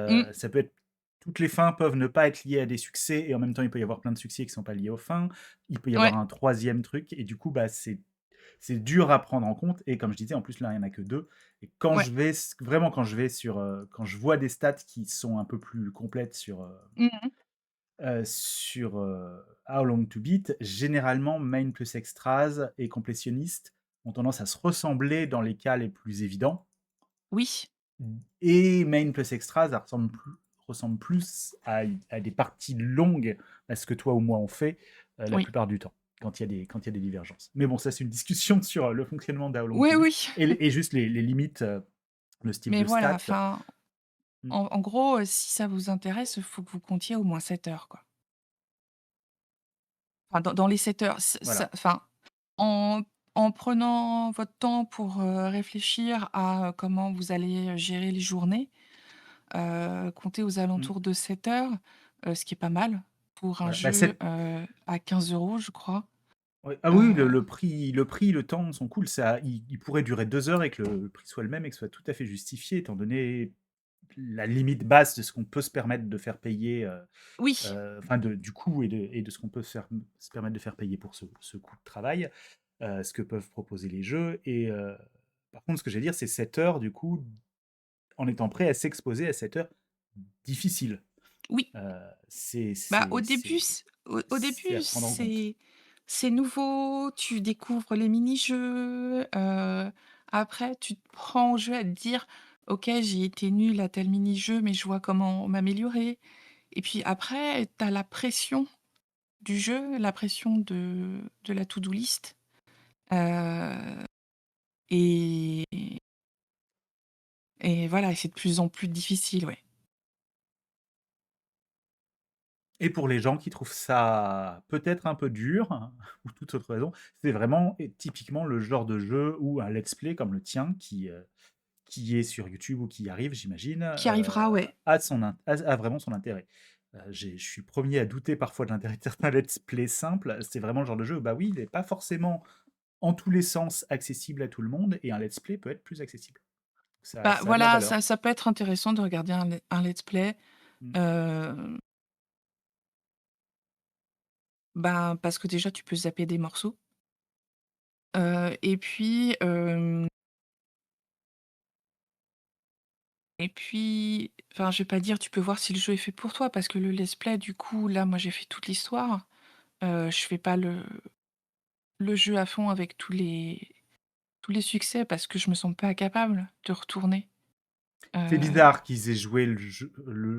Mmh, Ça peut être toutes les fins peuvent ne pas être liées à des succès et en même temps, il peut y avoir plein de succès qui sont pas liés aux fins. Il peut y avoir ouais, un troisième truc et du coup, bah, c'est dur à prendre en compte et comme je disais, en plus, là, il y en a que 2 et ouais. quand je vais sur, quand je vois des stats qui sont un peu plus complètes sur, Mmh mh. sur How Long to Beat, généralement, main plus extras et complétionnistes ont tendance à se ressembler dans les cas les plus évidents. Oui, Et main plus extras, ça ressemble plus à des parties longues, à ce que toi ou moi on fait la oui. plupart du temps, quand il y a des divergences. Mais bon, ça c'est une discussion sur le fonctionnement d'How Long Oui, to Beat oui, et juste les limites, le style mais de voilà, stats. enfin, Mm. en gros, si ça vous intéresse, il faut que vous comptiez au moins 7 heures, quoi. Enfin, dans les 7 heures, Voilà. enfin, en en prenant votre temps pour, réfléchir à, comment vous allez, gérer les journées, comptez aux Mm. alentours de 7 heures, ce qui est pas mal pour un Voilà. Bah, jeu, à 15 € je crois. ouais. Ah oui, Heu, le temps sont cool. Il pourrait durer 2 heures et que le prix soit le même et que ce soit tout à fait justifié, étant donné la limite basse de ce qu'on peut se permettre de faire payer, oui, enfin du coût et de ce qu'on peut se permettre de faire payer pour ce coût de travail, ce que peuvent proposer les jeux. Et par contre, ce que j'allais dire, c'est 7 heures, du coup, en étant prêt à s'exposer à 7 heures difficiles. oui. C'est Bah, c'est- c'est- au c'est à début, prendre en compte. c'est nouveau, tu découvres les mini-jeux, après tu te prends au jeu à te dire: «OK, j'ai été nul à tel mini-jeu, mais je vois comment m'améliorer» et puis après, tu as la pression du jeu, la pression de la to-do list, heu et et voilà, c'est de plus en plus difficile, ouais. Et pour les gens qui trouvent ça peut-être un peu dur, hein, ou toute autre raison, c'est vraiment et typiquement le genre de jeu où un let's play comme le tien, qui est sur YouTube ou qui arrive, j'imagine, Qui arrivera, ouais. a vraiment son intérêt. Je suis le premier à douter parfois de l'intérêt de certains let's play simples. C'est vraiment le genre de jeu où, bah oui, il n'est pas forcément en tous les sens accessible à tout le monde, et un let's play peut être plus accessible. Bah, Ça a de la voilà, valeur. ça peut être intéressant de regarder un let's play, Mm. heu ben, parce que déjà tu peux zapper des morceaux, et puis, enfin je vais pas dire tu peux voir si le jeu est fait pour toi parce que le let's play du coup là moi j'ai fait toute l'histoire, je fais pas le jeu à fond avec tous les succès parce que je me sens pas capable de retourner, C'est heu, bizarre qu'ils aient joué le jeu,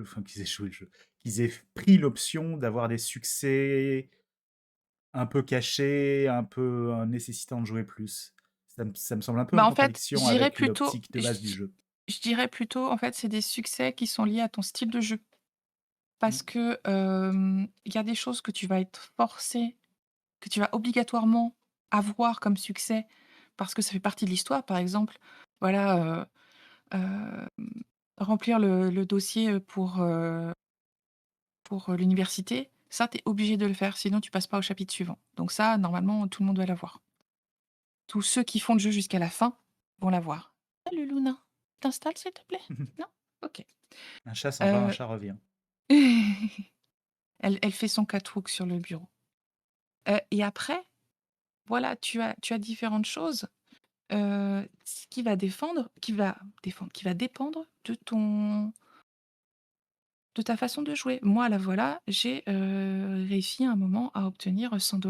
enfin qu'ils aient joué le jeu, qu'ils aient pris l'option d'avoir des succès un peu cachés, un peu nécessitant de jouer plus. Ça me semble un peu en bah, en fait contradiction avec l'optique de base du je jeu. je dirais plutôt en fait c'est des succès qui sont liés à ton style de jeu. Parce Mm. que, il y a des choses que tu vas être forcé, que tu vas obligatoirement avoir comme succès parce que ça fait partie de l'histoire. Par exemple, voilà, hem, remplir le dossier, pour l'université, ça, tu es obligé de le faire, sinon tu passes pas au chapitre suivant. Donc ça, normalement, tout le monde doit l'avoir. Tous ceux qui font le jeu jusqu'à la fin vont l'avoir. «Salut Luna, t'installes s'il te plaît? Non? OK». Un chat s'en va, un Heu, chat revient. elle fait son catwalk sur le bureau. Et après, voilà, tu as différentes choses, ce qui va dépendre de ta façon de jouer. Moi, là, voilà, j'ai, réussi à un moment à obtenir 100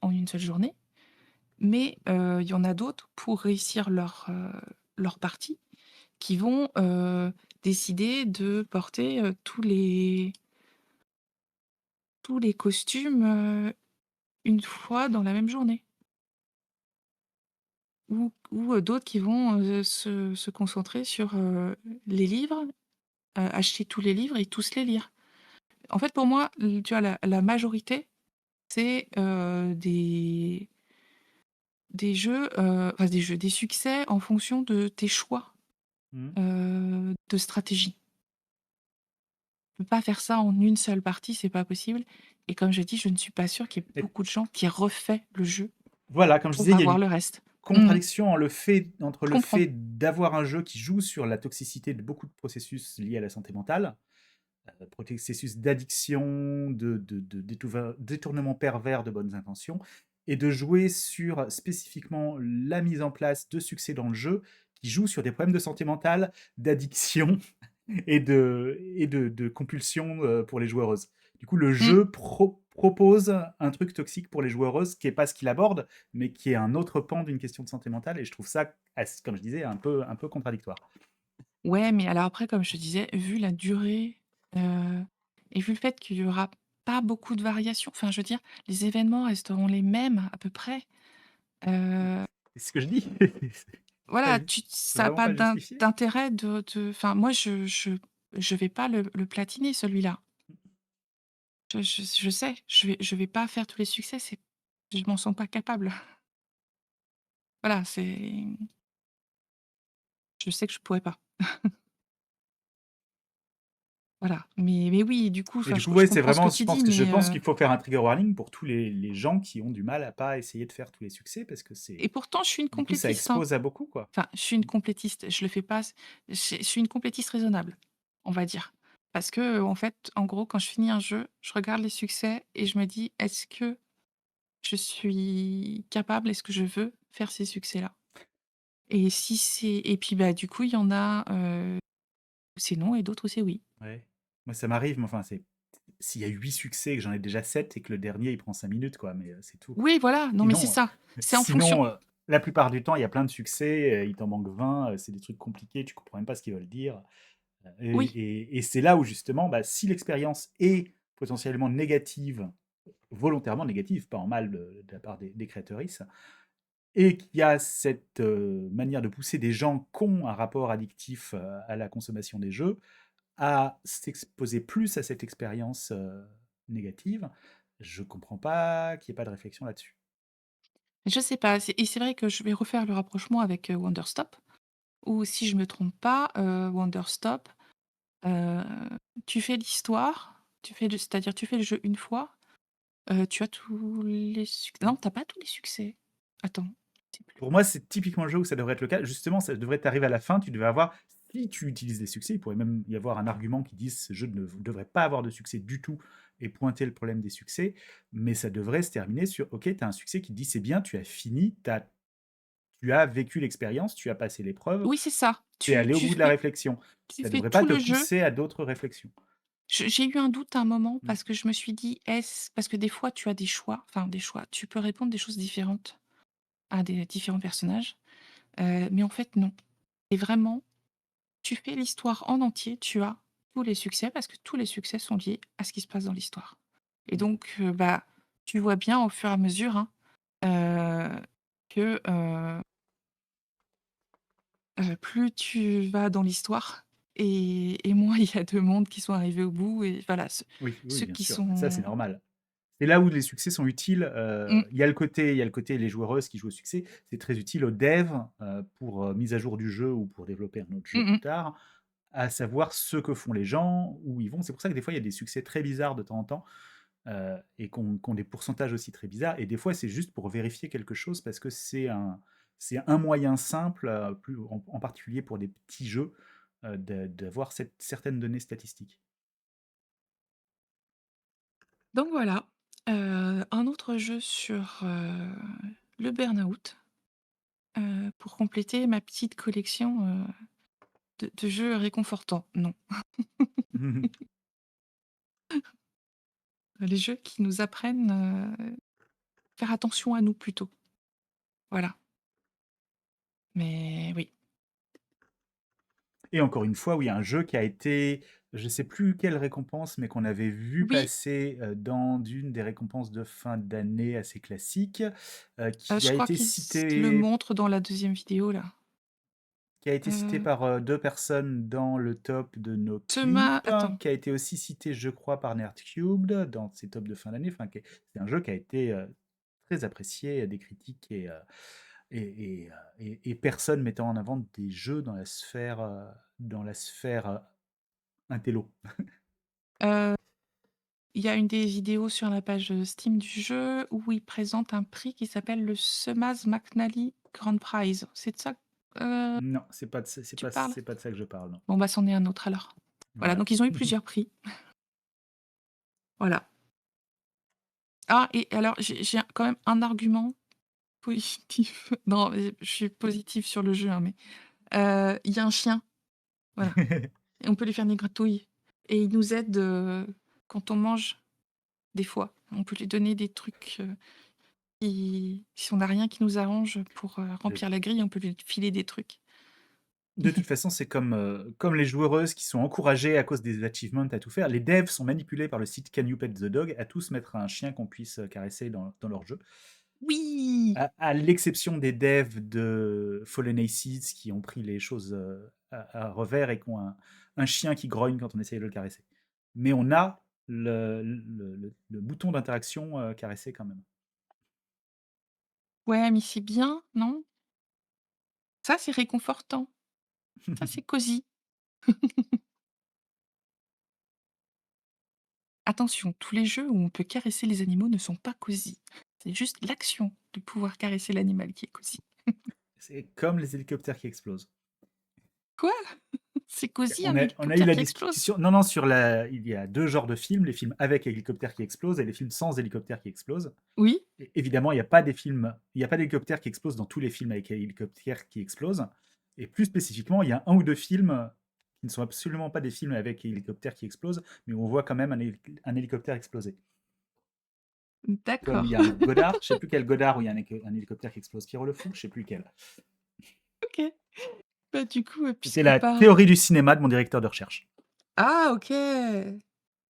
en une seule journée, mais il y en a d'autres pour réussir leur partie qui vont, décider de porter, tous les costumes, une fois dans la même journée. Ou, d'autres qui vont, se concentrer sur, les livres, acheter tous les livres et tous les lire. En fait, pour moi, tu vois, la majorité, c'est, des jeux, enfin des succès en fonction de tes choix, Mm. de stratégie. Tu peux pas faire ça en une seule partie, c'est pas possible et comme je dis, je ne suis pas sûre qu'il y ait Et beaucoup de gens qui aient refait le jeu voilà, comme je disais, pour il y a avoir une le reste. Mmh. contradiction entre Je le comprends. fait d'avoir un jeu qui joue sur la toxicité de beaucoup de processus liés à la santé mentale, processus d'addiction, de détournement pervers de bonnes intentions, et de jouer sur spécifiquement la mise en place de succès dans le jeu qui joue sur des problèmes de santé mentale, d'addiction et de compulsion pour les joueuses. Du coup, le Mmh. jeu propose un truc toxique pour les joueuses qui est pas ce qu'il aborde, mais qui est un autre pan d'une question de santé mentale. Et je trouve ça, comme je disais, un peu contradictoire. Ouais, mais alors après, comme je te disais, vu la durée, heu et vu le fait qu'il y aura pas beaucoup de variations, enfin, je veux dire, les événements resteront les mêmes à peu près, heu, C'est ce que je dis. voilà, C'est tu ça a vraiment pas pas justifié. d'intérêt de enfin, moi, je vais pas le platiner celui-là. Je sais, je vais pas faire tous les succès, c'est je m'en sens pas capable. Voilà, c'est je sais que je pourrais pas. Voilà, mais oui, du coup, Et enfin, du coup, je ouais, c'est comprends ce que vraiment, tu dis, je mais pense qu'il faut faire un trigger warning pour tous les gens qui ont du mal à pas essayer de faire tous les succès parce que et c'est, pourtant je suis une du coup, ça complétiste, hein. expose à beaucoup, quoi. Enfin, je suis une complétiste, je le fais pas je suis une complétiste raisonnable, on va dire. Parce que, en fait, en gros, quand je finis un jeu, je regarde les succès et je me dis: «Est-ce que je suis capable? Est-ce que je veux faire ces succès-là?» Et si c'est et puis, bah, du coup, il y en a, où c'est non et d'autres où c'est oui. Ouais. Moi, ça m'arrive, mais enfin, s'il y a 8 succès et que j'en ai déjà 7 et que le dernier, il prend 5 minutes, quoi, mais c'est tout. Oui, voilà, non, mais c'est Sinon, ça. C'est en fonction. sinon la plupart du temps, il y a plein de succès, il t'en manque 20, c'est des trucs compliqués, tu comprends même pas ce qu'ils veulent dire. Oui, Et c'est là où, justement, bah, si l'expérience est potentiellement négative, volontairement négative, pas en mal de la part des créatrices, et qu'il y a cette manière de pousser des gens qui ont un rapport addictif à la consommation des jeux, à s'exposer plus à cette expérience négative, je comprends pas qu'il n'y ait pas de réflexion là-dessus. je sais pas, c'est vrai que je vais refaire le rapprochement avec, Wonderstop, où si je me trompe pas, Wonderstop, heu, tu fais l'histoire, tu fais le c'est-à-dire tu fais le jeu une fois, tu as tous les non, tu as pas tous les succès. Attends, je sais plus. Pour moi, c'est typiquement le jeu où ça devrait être le cas. Justement, ça devrait t'arriver à la fin, tu devais avoir, si tu utilises des succès, il pourrait même y avoir un argument qui dise ce jeu ne devrait pas avoir de succès du tout et pointer le problème des succès, mais ça devrait se terminer sur, ok, tu as un succès qui te dit c'est bien, tu as fini, tu as vécu l'expérience, tu as passé l'épreuve, Oui, c'est ça. tu es allé au bout de la réflexion. Tu Ça fais devrait pas tout te le jeu. pousser à d'autres réflexions. J'ai eu un doute à un moment Mm. parce que je me suis dit: «Est-ce» parce que des fois tu as des choix, enfin des choix, tu peux répondre des choses différentes à des différents personnages, mais en fait non. C'est vraiment tu fais l'histoire en entier, tu as tous les succès parce que tous les succès sont liés à ce qui se passe dans l'histoire et Mm. donc bah, tu vois bien au fur et à mesure, hein, heu, que, plus tu vas dans l'histoire et moins il y a de monde qui sont arrivés au bout et voilà, Oui, oui, ceux bien qui sûr. Ça, c'est sont normal. C'est là où les succès sont utiles. mmh, Il y a le côté les joueuses qui jouent au succès. C'est très utile aux devs pour mise à jour du jeu ou pour développer un autre jeu mmh plus mh. tard, à savoir ce que font les gens, où ils vont. C'est pour ça que des fois, il y a des succès très bizarres de temps en temps et qu'on des pourcentages aussi très bizarres. Et des fois, c'est juste pour vérifier quelque chose parce que c'est un moyen simple, en particulier pour des petits jeux, d'avoir certaines données statistiques. Donc voilà, un autre jeu sur, le burn-out, pour compléter ma petite collection, de jeux réconfortants. Non, les jeux qui nous apprennent, faire attention à nous plutôt. Voilà, mais oui. Et encore une fois, oui, un jeu qui a été, je sais plus quelle récompense, mais qu'on avait vu Oui, passer dans une des récompenses de fin d'année assez classiques, qui je a crois été qu'ils le cité, montrent dans la deuxième vidéo là. Heu, par deux personnes dans le top de nos Thema clips, attends, qui a été aussi cité, je crois, par Nerdcubed dans ses tops de fin d'année. Enfin, c'est un jeu qui a été très apprécié des critiques et personne mettant en avant des jeux dans la sphère intello. heu, il y a une des vidéos sur la page, Steam du jeu où ils présentent un prix qui s'appelle le Sumaz McNally Grand Prize. C'est de ça, heu, Non, tu parles? c'est pas de ça que je parle, non. Bon, bah, c'en est un autre alors. Voilà, Voilà. donc ils ont eu plusieurs prix. Voilà. Ah et alors j'ai quand même un argument positif. Non, je suis positive sur le jeu, hein, mais il y a un chien, voilà et on peut lui faire des gratouilles et il nous aide, quand on mange. des fois. On peut lui donner des trucs, si on n'a rien qui nous arrange pour, De remplir la grille, on peut lui filer des trucs. de toute façon, c'est comme les joueuses qui sont encouragées à cause des achievements à tout faire. Les devs sont manipulés par le site Can You Pet the Dog à tous mettre un chien qu'on puisse caresser dans leur jeu. Oui! À l'exception des devs de Fallen Aces qui ont pris les choses à revers et qui ont un chien qui grogne quand on essaye de le caresser. Mais on a le bouton d'interaction caressé quand même. Ouais, mais c'est bien, non? Ça, c'est réconfortant. Ça, c'est cosy. Attention, tous les jeux où on peut caresser les animaux ne sont pas cosy. C'est juste l'action de pouvoir caresser l'animal qui est cosy. C'est comme les hélicoptères qui explosent. Quoi? C'est cosy un On a eu hélicoptère la qui explose? discussion. Non, non, il y a deux genres de films, les films avec hélicoptères qui explosent et les films sans hélicoptères qui explosent. Oui? Et évidemment, il n'y a pas d'hélicoptères qui explosent dans tous les films avec hélicoptères qui explosent. Et plus spécifiquement, il y a un ou deux films qui ne sont absolument pas des films avec hélicoptères qui explosent, mais où on voit quand même un hélicoptère exploser. Comme il D'accord. y a un Godard, je ne sais plus quel Godard où il y a un hélicoptère qui explose Pierrot le Fou, je ne sais plus lequel. OK. Bah, du coup, C'était puisqu'on la parle théorie du cinéma de mon directeur de recherche. ah OK! Il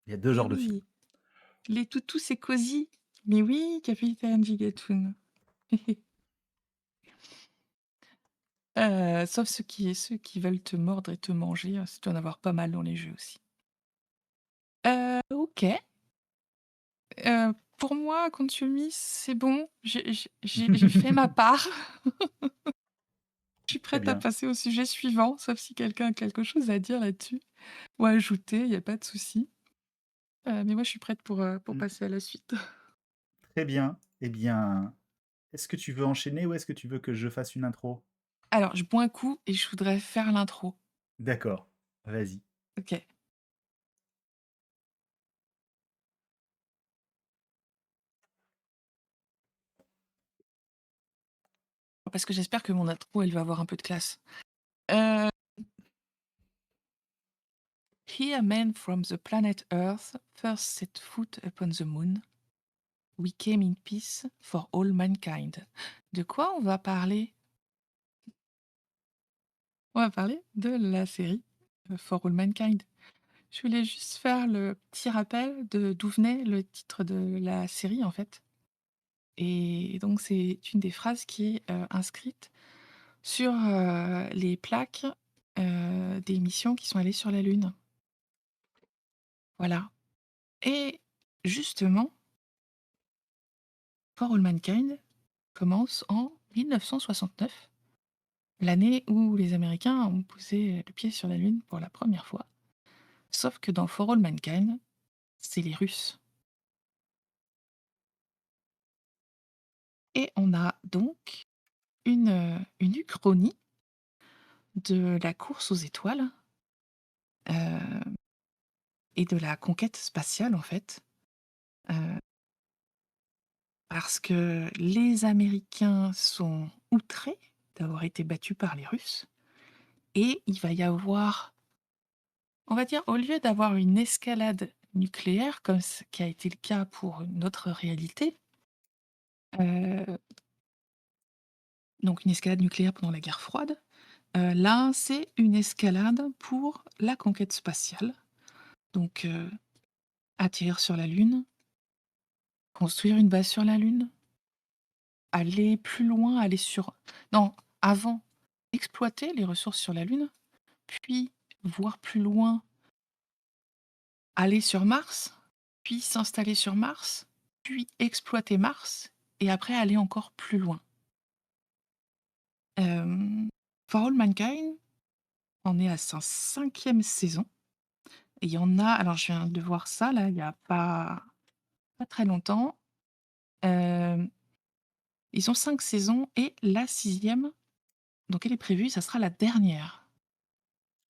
y a deux Eh genres de films. oui, les toutous, c'est cosy. Mais oui, Capitaine Gigatun. Sauf ceux qui veulent te mordre et te manger, ça doit en avoir pas mal dans les jeux aussi. OK. Pour moi, Consumi, c'est bon. J'ai fait ma part. Je suis Très prête à bien. passer au sujet suivant, sauf si quelqu'un a quelque chose à dire là-dessus ou à ajouter, il y a pas de souci. Mais moi, je suis prête pour Mm. passer à la suite. Très bien. Eh bien, est-ce que tu veux enchaîner ou est-ce que tu veux que je fasse une intro? Alors, je bois un coup et je voudrais faire l'intro. D'accord, vas-y. OK. Parce que j'espère que mon intro, elle va avoir un peu de classe. Heu, Here men from the planet Earth first set foot upon the moon. We came in peace for all mankind. De quoi on va parler? On va parler de la série, For All Mankind. Je voulais juste faire le petit rappel de d'où venait le titre de la série, en fait. Et donc c'est une des phrases qui est, inscrite sur, les plaques, des missions qui sont allées sur la Lune. Voilà. Et justement, For All Mankind commence en 1969, l'année où les Américains ont posé le pied sur la Lune pour la première fois. Sauf que dans For All Mankind, c'est les Russes. Et on a donc une uchronie de la course aux étoiles, heu et de la conquête spatiale, en fait, heu, parce que les Américains sont outrés d'avoir été battus par les Russes et il va y avoir, on va dire, au lieu d'avoir une escalade nucléaire comme ce qui a été le cas pour une autre réalité, heu, donc une escalade nucléaire pendant la guerre froide, là, c'est une escalade pour la conquête spatiale. Donc, atterrir sur la Lune, construire une base sur la Lune, aller plus loin, aller sur non, avant, exploiter les ressources sur la Lune, puis voir plus loin, aller sur Mars, puis s'installer sur Mars, puis exploiter Mars et après aller encore plus loin. For All Mankind, on est à sa 5e saison et il y en a, alors je viens de voir ça là, il y a pas très longtemps. Hem, Ils ont 5 saisons et la 6e, donc elle est prévue, ça sera la dernière.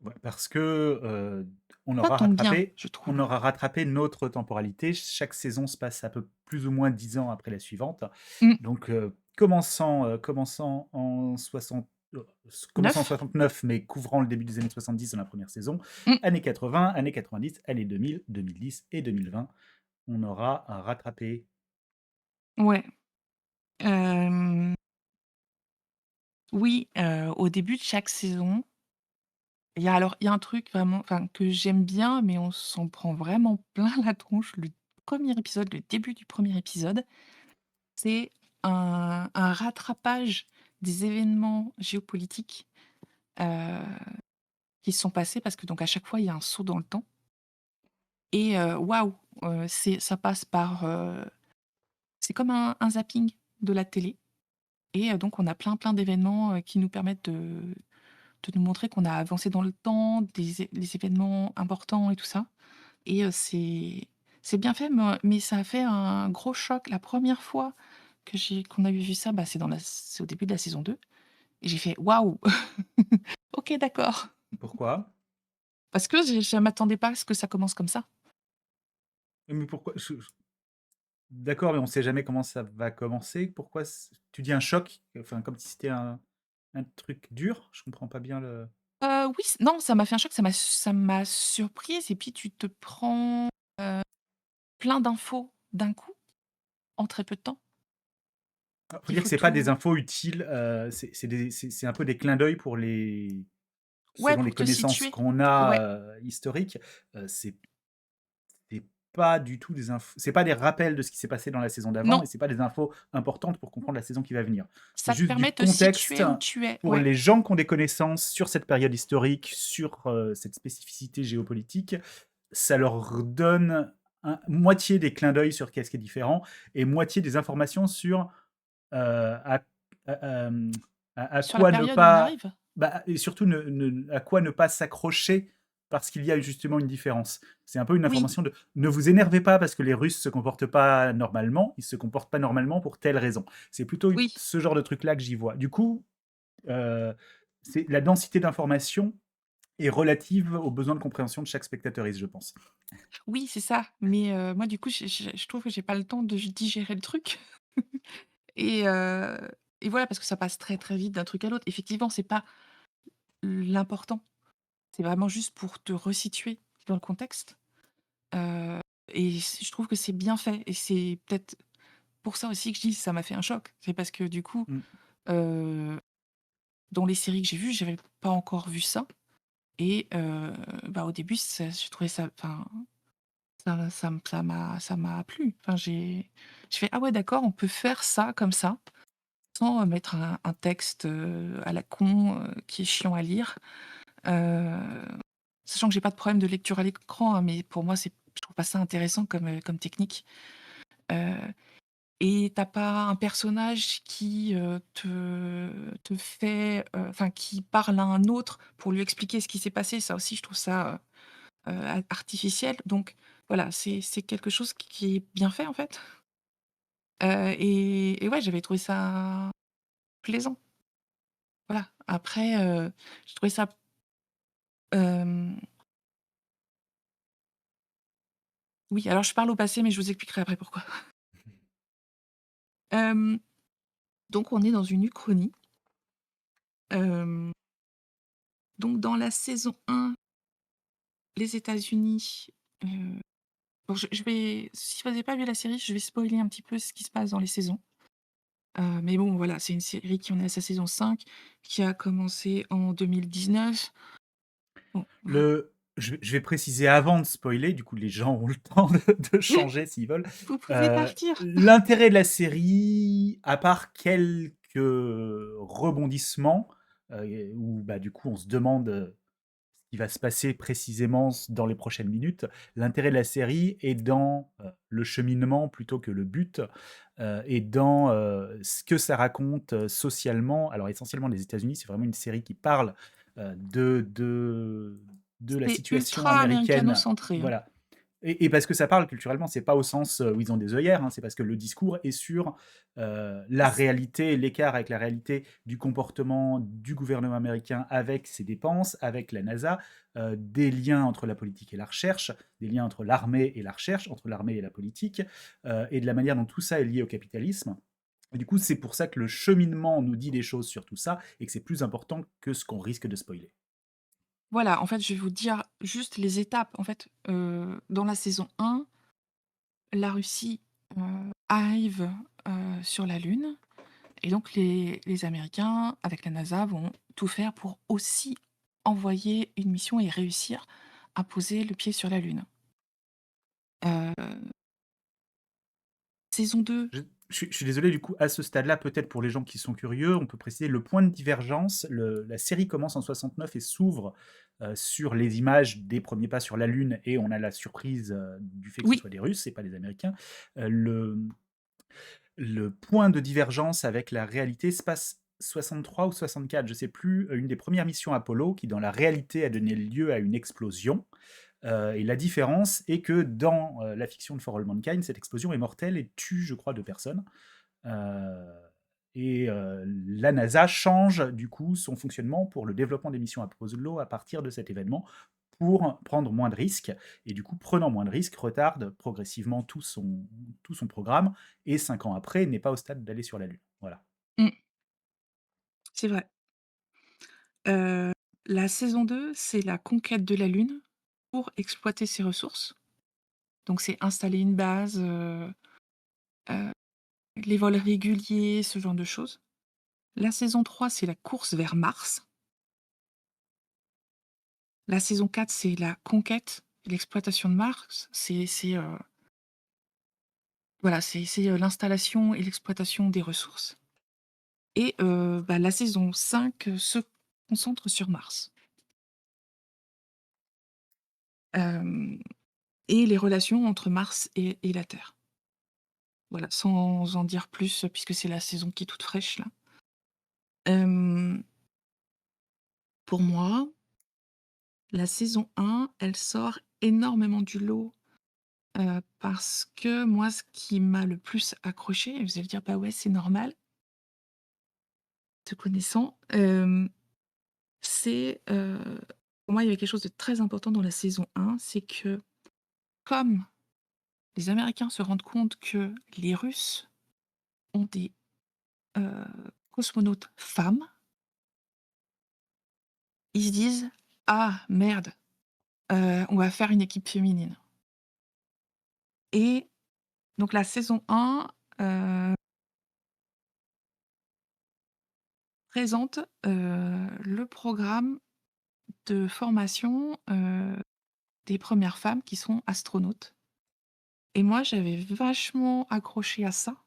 Ouais, parce que on Ça aura tombe bien, rattrapé, je trouve. on aura rattrapé notre temporalité. Chaque saison se passe à peu plus ou moins 10 ans après la suivante. Mmh. Donc, commençant en 60, commençant en 9? 69, mais couvrant le début des années 70 dans la première saison, Mmh. années 80, années 90, années 2000, 2010 et 2020. on aura à rattraper. Ouais, hem, oui, au début de chaque saison, il y a un truc vraiment enfin, que j'aime bien, mais on s'en prend vraiment plein la tronche. Le premier épisode, le début du premier épisode, c'est un rattrapage des événements géopolitiques, heu, qui se sont passés parce que donc à chaque fois, il y a un saut dans le temps et waouh, c'est ça passe par, c'est comme un zapping de la télé et donc on a plein d'événements, qui nous permettent de nous montrer qu'on a avancé dans le temps, les événements importants et tout ça et c'est bien fait, mais ça a fait un gros choc. La première fois qu'on a vu ça, bah, c'est au début de la saison 2 et j'ai fait: «Waouh! OK, d'accord». Pourquoi? Parce que je m'attendais pas à ce que ça commence comme ça. Mais pourquoi? D'accord, mais on sait jamais comment ça va commencer. Pourquoi tu dis un choc? Enfin, comme si c'était un truc dur? Je comprends pas bien le. Oui, non, ça m'a fait un choc, ça m'a surprise et puis tu te prends, plein d'infos d'un coup, en très peu de temps. Faut Il dire que faut c'est pas des tout infos utiles, c'est un peu des clins d'œil pour les ouais, selon les pour te connaissances situer. qu'on Ouais, a, historiques, c'est pas du tout des infos, c'est pas des rappels de ce qui s'est passé dans la saison d'avant non, et c'est pas des infos importantes pour comprendre la saison qui va venir. C'est ça te juste du permet de te contexte situer où tu es. pour Ouais, les gens qui ont des connaissances sur cette période historique, sur, cette spécificité géopolitique. Ça leur donne moitié des clins d'œil sur qu'est-ce qui est différent et moitié des informations sur à, à, à sur la quoi ne période où on pas, arrive. bah, et surtout à quoi ne pas s'accrocher parce qu'il y a justement une différence. C'est un peu une Oui, information de ne vous énervez pas parce que les Russes se comportent pas normalement, ils se comportent pas normalement pour telle raison. C'est plutôt oui, ce genre de truc là que j'y vois. Du coup, c'est la densité d'informations est relative aux besoins de compréhension de chaque spectateuriste, je pense. oui, c'est ça. Mais moi, du coup, je trouve que j'ai pas le temps de digérer le truc et heu et voilà, parce que ça passe très, très vite d'un truc à l'autre. Effectivement, c'est pas l'important. C'est vraiment juste pour te resituer dans le contexte, heu et je trouve que c'est bien fait et c'est peut-être pour ça aussi que je dis: «Ça m'a fait un choc». C'est parce que du coup, Mm. heu, dans les séries que j'ai vues, j'avais pas encore vu ça et bah, au début, j'ai trouvé ça enfin, ça m'a plu. Enfin, j'ai fait: «Ah ouais, d'accord, on peut faire ça comme ça, sans, mettre un texte, à la con, qui est chiant à lire». Heu, Sachant que j'ai pas de problème de lecture à l'écran, hein, mais pour moi, je trouve pas ça intéressant comme technique. Heu et tu pas un personnage qui, te fait, enfin qui parle à un autre pour lui expliquer ce qui s'est passé. Ça aussi, je trouve ça, artificiel. Donc voilà, c'est quelque chose qui est bien fait, en fait. Et ouais, j'avais trouvé ça plaisant. Voilà. Après, j'ai trouvé ça, hem oui, alors je parle au passé, mais je vous expliquerai après pourquoi. Hem, donc on est dans une uchronie. Hem, donc dans la saison 1, les États-Unis, bon je vais si vous n'avez pas vu la série, je vais spoiler un petit peu ce qui se passe dans les saisons. Mais bon voilà, c'est une série qui en est à sa saison 5, qui a commencé en 2019. Bon, voilà. Je vais préciser avant de spoiler, du coup les gens ont le temps de changer s'ils veulent. Vous pouvez partir. L'intérêt de la série, à part quelques rebondissements, où bah, du coup on se demande ce qui va se passer précisément dans les prochaines minutes, l'intérêt de la série est dans le cheminement plutôt que le but, et dans ce que ça raconte socialement. Alors essentiellement les États-Unis, c'est vraiment une série qui parle de la C'est situation ultra américaine. américano-centré, hein. Voilà. Et parce que ça parle culturellement, c'est pas au sens où ils ont des œillères, hein, c'est parce que le discours est sur la C réalité, l'écart avec la réalité du comportement du gouvernement américain avec ses dépenses, avec la NASA, des liens entre la politique et la recherche, des liens entre l'armée et la recherche, entre l'armée et la politique, et de la manière dont tout ça est lié au capitalisme. Et du coup, c'est pour ça que le cheminement nous dit des choses sur tout ça et que c'est plus important que ce qu'on risque de spoiler. Voilà, en fait, je vais vous dire juste les étapes. En fait, dans la saison 1, la Russie, arrive, sur la Lune et donc les Américains, avec la NASA, vont tout faire pour aussi envoyer une mission et réussir à poser le pied sur la Lune. Heu, saison 2. Je suis désolé, du coup, à ce stade-là, peut-être pour les gens qui sont curieux, on peut préciser le point de divergence. La série commence en 69 et s'ouvre sur les images des premiers pas sur la Lune, et on a la surprise du fait que ce Oui, soit des Russes et pas des Américains. Le point de divergence avec la réalité se passe 63 ou 64, je sais plus, une des premières missions Apollo qui, dans la réalité, a donné lieu à une explosion. Et la différence est que dans la fiction de For All Mankind, cette explosion est mortelle et tue, je crois, 2 personnes. Euh, la NASA change du coup son fonctionnement pour le développement des missions Apollo à partir de cet événement pour prendre moins de risques. Et du coup, prenant moins de risques, retarde progressivement tout son programme. Et 5 ans après, n'est pas au stade d'aller sur la Lune. Voilà. mmh, c'est vrai. Heu, la saison 2, c'est la conquête de la Lune pour exploiter ses ressources. Donc c'est installer une base, heu, les vols réguliers, ce genre de choses. La saison 3, c'est la course vers Mars. La saison 4, c'est la conquête, l'exploitation de Mars. Voilà, l'installation et l'exploitation des ressources et bah, la saison 5 se concentre sur Mars. Hem et les relations entre Mars et la Terre. Voilà, sans en dire plus, puisque c'est la saison qui est toute fraîche là. Hem, pour moi, la saison 1, elle sort énormément du lot, parce que moi, ce qui m'a le plus accroché et vous allez dire: «Bah ouais, c'est normal, te connaissant», c'est, pour moi, il y avait quelque chose de très important dans la saison 1, c'est que comme les Américains se rendent compte que les Russes ont des, heu, cosmonautes femmes, ils se disent: «Ah merde, on va faire une équipe féminine» et donc la saison 1, heu, présente, le programme de formation, des premières femmes qui sont astronautes et moi j'avais vachement accroché à ça.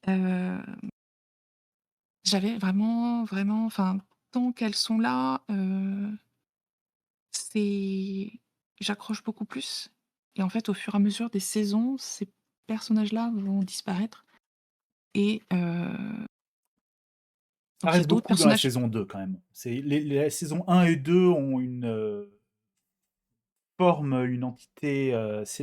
Heu, j'avais vraiment, vraiment enfin, tant qu'elles sont là, c'est j'accroche beaucoup plus et en fait, au fur et à mesure des saisons, ces personnages-là vont disparaître et Ça donc il y a reste d'autres beaucoup dans la personnages. saison 2 quand même. Les saisons 1 et 2 ont forment une entité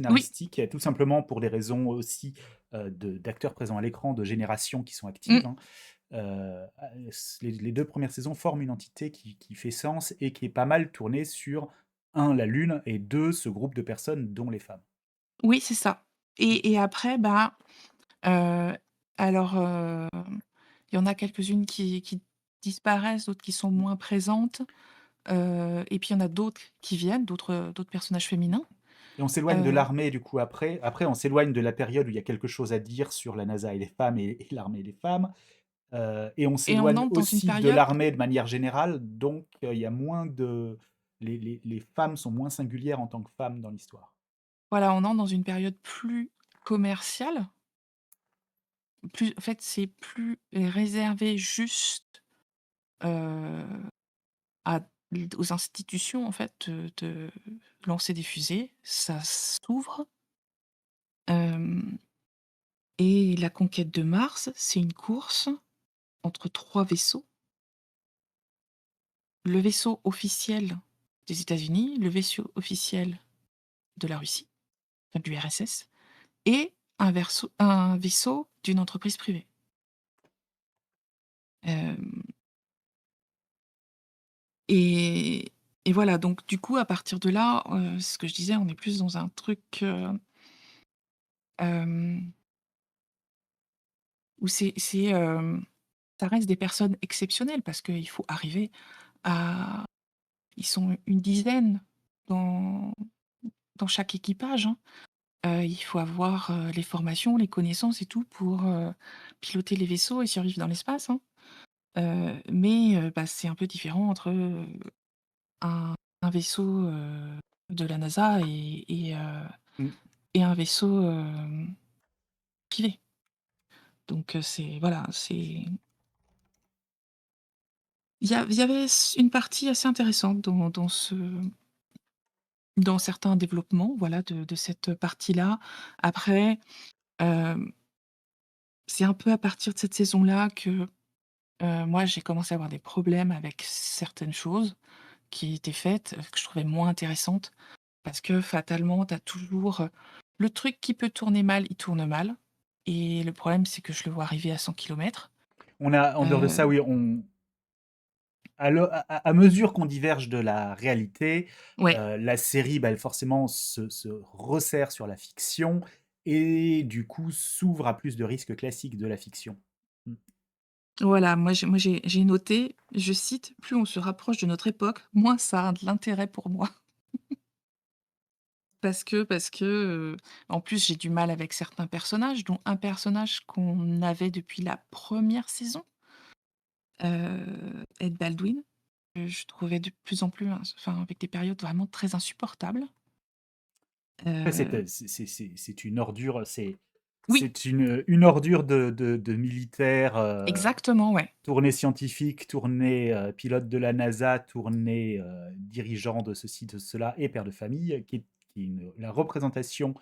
Oui, scénaristique, tout simplement pour des raisons aussi d'acteurs présents à l'écran, de générations qui sont actives. mmh, Hein. Les 2 premières saisons forment une entité qui fait sens et qui est pas mal tournée sur, un, la Lune, et 2, ce groupe de personnes, dont les femmes. oui, c'est ça Mm. et après, bah, heu, alors, il y en a quelques-unes qui disparaissent, d'autres qui sont Mm. moins présentes, et puis il y en a d'autres qui viennent, d'autres personnages féminins. Et on s'éloigne de Heu l'armée, du coup, après. Après, on s'éloigne de la période où il y a quelque chose à dire sur la NASA et les femmes, et l'armée et les femmes. Et on et on s'éloigne entre dans une aussi de période. l'armée de manière générale, donc il y a moins de... Les femmes sont moins singulières en tant que femmes dans l'histoire. Voilà, on entre dans une période plus commerciale, plus en fait, c'est plus réservé juste, heu, à aux institutions, en fait, de lancer des fusées. Ça s'ouvre, hem et la conquête de Mars, c'est une course entre 3 vaisseaux. Le vaisseau officiel des États-Unis, le vaisseau officiel de la Russie, enfin de l'URSS et un vaisseau d'une entreprise privée. Hem Et et voilà, donc du coup, à partir de là, ce que je disais, on est plus dans un truc, hem, où ça reste des personnes exceptionnelles parce qu'il faut arriver à ils sont une dizaine dans chaque équipage, hein. il faut avoir, les formations, les connaissances et tout pour, piloter les vaisseaux et survivre dans l'espace, hein. Mais bah, c'est un peu différent entre, un vaisseau, de la NASA Mmh. et un vaisseau, privé. Donc c'est voilà, c'est il y avait une partie assez intéressante dans certains développements, voilà, de cette partie-là. Après, hem, c'est un peu à partir de cette saison-là que, moi, j'ai commencé à avoir des problèmes avec certaines choses qui étaient faites, que je trouvais moins intéressantes. Parce que fatalement, tu as toujours, le truc qui peut tourner mal, il tourne mal et le problème, c'est que je le vois arriver à 100 kilomètres. On a en dehors de Heu, ça, oui, on à mesure qu'on diverge de la réalité, ouais, la série, bah, elle forcément se resserre sur la fiction et du coup s'ouvre à plus de risques classiques de la fiction. Mmh. voilà, moi j'ai noté, je cite: «Plus on se rapproche de notre époque, moins ça a de l'intérêt pour moi». En plus, j'ai du mal avec certains personnages, dont un personnage qu'on avait depuis la première saison, Ed Baldwin, que je trouvais de plus en plus enfin, avec des périodes vraiment très insupportables. Après Heu, c'est une ordure, oui, c'est une ordure de militaire, exactement, ouais. tournée scientifique, tournée, pilote de la NASA, tournée, dirigeant de ceci, de cela et père de famille, qui est la représentation,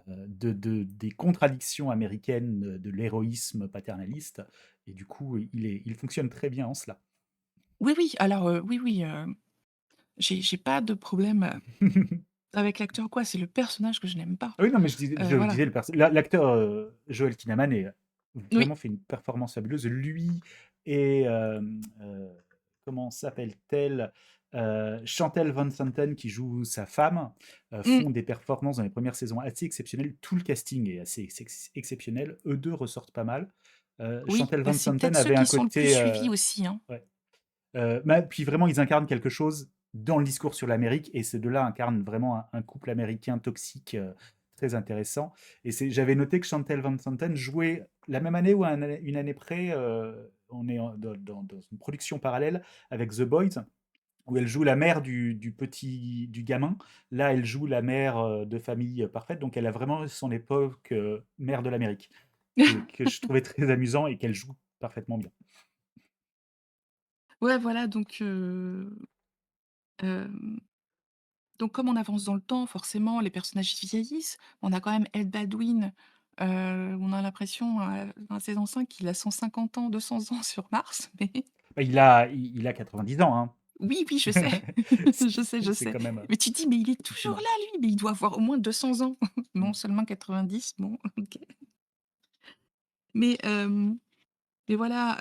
des contradictions américaines, de l'héroïsme paternaliste et du coup, il fonctionne très bien en cela. Oui, oui, alors, oui, oui, j'ai pas de problème, avec l'acteur ou quoi, c'est le personnage que je n'aime pas. Ah oui, non, mais je Voilà. disais l'acteur, Joel Kinnaman est Oui, vraiment fait une performance fabuleuse. Lui et comment s'appelle-t-elle? Chantal Van Santen qui joue sa femme, mmh, font des performances dans les premières saisons assez exceptionnelles. Tout le casting est assez exceptionnel. Eux 2 ressortent pas mal. oui, Chantal bah, Van c'est Santen peut-être ceux avait un qui sont le plus côté, suivis aussi, hein. ouais. Bah, puis vraiment, ils incarnent quelque chose dans le discours sur l'Amérique et ces 2-là incarnent vraiment un couple américain toxique, très intéressant et j'avais noté que Chantal Van Santen jouait la même année ou une année près, on est dans une production parallèle avec The Boys, où elle joue la mère du gamin. Là, elle joue la mère, de famille, parfaite, donc elle a vraiment son époque, mère de l'Amérique, que je trouvais très amusant et qu'elle joue parfaitement bien. Ouais, voilà, hem, donc comme on avance dans le temps, forcément, les personnages vieillissent. On a quand même Ed Baldwin, on a l'impression, dans la saison 5 qu'il a 150 ans, 200 ans sur Mars, mais Bah, il a 90 ans, hein. oui, oui, je sais, C'est je c'est sais. quand même, Mais tu te dis: «Mais il est toujours impressionnant. là lui, mais il doit avoir au moins 200 ans». Non, Mmh. seulement 90, bon, OK. Mais, mais voilà,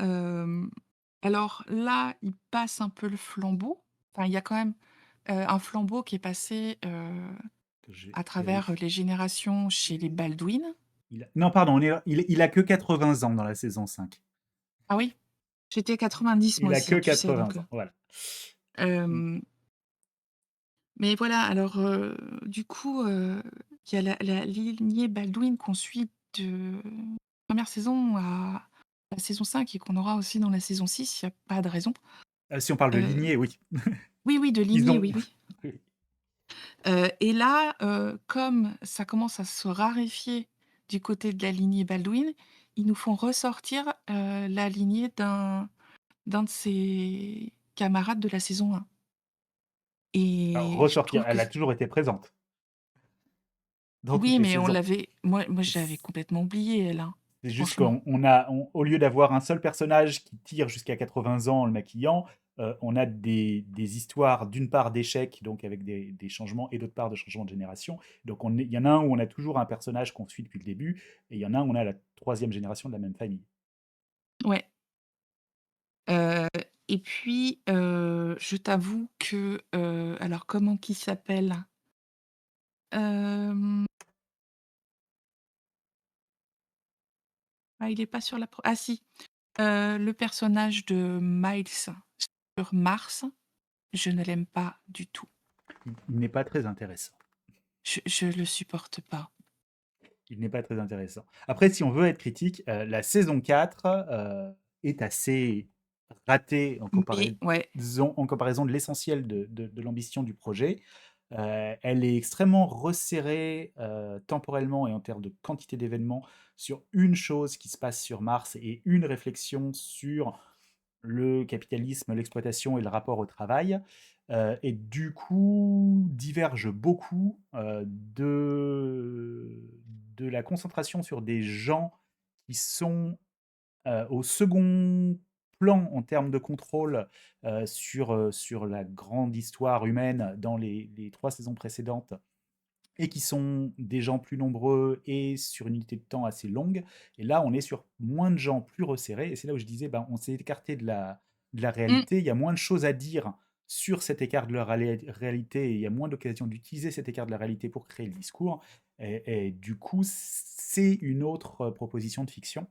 alors là, il passe un peu le flambeau. Enfin, il y a quand même, un flambeau qui est passé, Que je à travers, vérifie. les générations chez les Baldwin. Non, pardon, il a que 80 ans dans la saison 5. Ah oui? J'étais 90 moi Il a aussi, que hein, tu sais, 80 donc, ans, voilà. Mmh. hem, mais voilà, alors, du coup, il y a la lignée Baldwin qu'on suit de première saison à la saison 5 et qu'on aura aussi dans la saison 6. Il y a pas de raison. Si on parle de Heu, lignée, oui. oui, oui, de Ils lignée, ont oui, oui. Et là, comme ça commence à se raréfier du côté de la lignée Baldwin, ils nous font ressortir, la lignée d'un de ses camarades de la saison 1 alors et je ressortir, trouve que elle a c toujours été présente dans toutes oui, les mais on saisons. l'avait moi j'avais complètement oublié elle, hein, C'est juste franchement. au lieu d'avoir un seul personnage qui tire jusqu'à 80 ans en le maquillant, on a des histoires d'une part d'échecs, donc avec des changements, et d'autre part de changements de génération. Donc il y en a un où on a toujours un personnage qu'on suit depuis le début, et il y en a un où on a la troisième génération de la même famille. Ouais, heu et puis, je t'avoue que, alors comment qu'il s'appelle? Hem, ah il est pas sur la pro ah si, le personnage de Miles sur Mars, je ne l'aime pas du tout. Il n'est pas très intéressant. Je le supporte pas. Il n'est pas très intéressant. Après, si on veut être critique, la saison 4 est assez ratée Mais ouais, en comparaison de l'essentiel de l'ambition du projet. Elle est extrêmement resserrée temporellement et en termes de quantité d'événements sur une chose qui se passe sur Mars et une réflexion sur le capitalisme, l'exploitation et le rapport au travail, et du coup diverge beaucoup de la concentration sur des gens qui sont au second plan en termes de contrôle sur la grande histoire humaine dans les 3 saisons précédentes et qui sont des gens plus nombreux et sur une unité de temps assez longue. Et là, on est sur moins de gens plus resserrés. Et c'est là où je disais, ben, on s'est écarté de la mmh, réalité. Il y a moins de choses à dire sur cet écart de la réalité et il y a moins d'occasions d'utiliser cet écart de la réalité pour créer le discours. Et du coup, c'est une autre proposition de fiction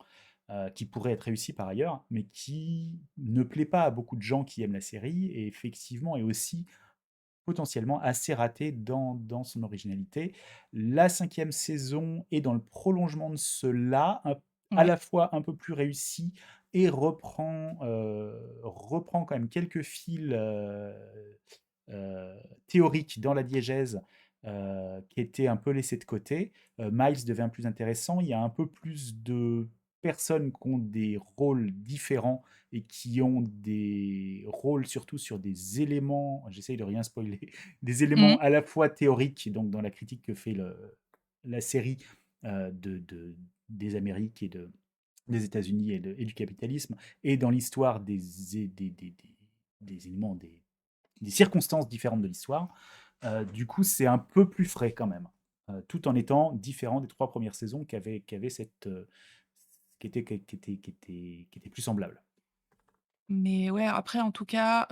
qui pourrait être réussie par ailleurs, mais qui ne plaît pas à beaucoup de gens qui aiment la série et effectivement est aussi potentiellement assez raté dans son originalité. La 5e saison est dans le prolongement de cela, à ouais. la fois un peu plus réussi et reprend quand même quelques fils théoriques dans la diégèse qui étaient un peu laissés de côté. Miles devient plus intéressant, il y a un peu plus de personnes qui ont des rôles différents et qui ont des rôles surtout sur des éléments, j'essaye de rien spoiler, des éléments Mmh. à la fois théoriques, donc dans la critique que fait la série des Amériques des États-Unis et du capitalisme, et dans l'histoire des éléments, des circonstances différentes de l'histoire. Du coup, c'est un peu plus frais quand même, tout en étant différent des 3 premières saisons qui avaient cette, qui était plus semblable. Mais ouais, après en tout cas,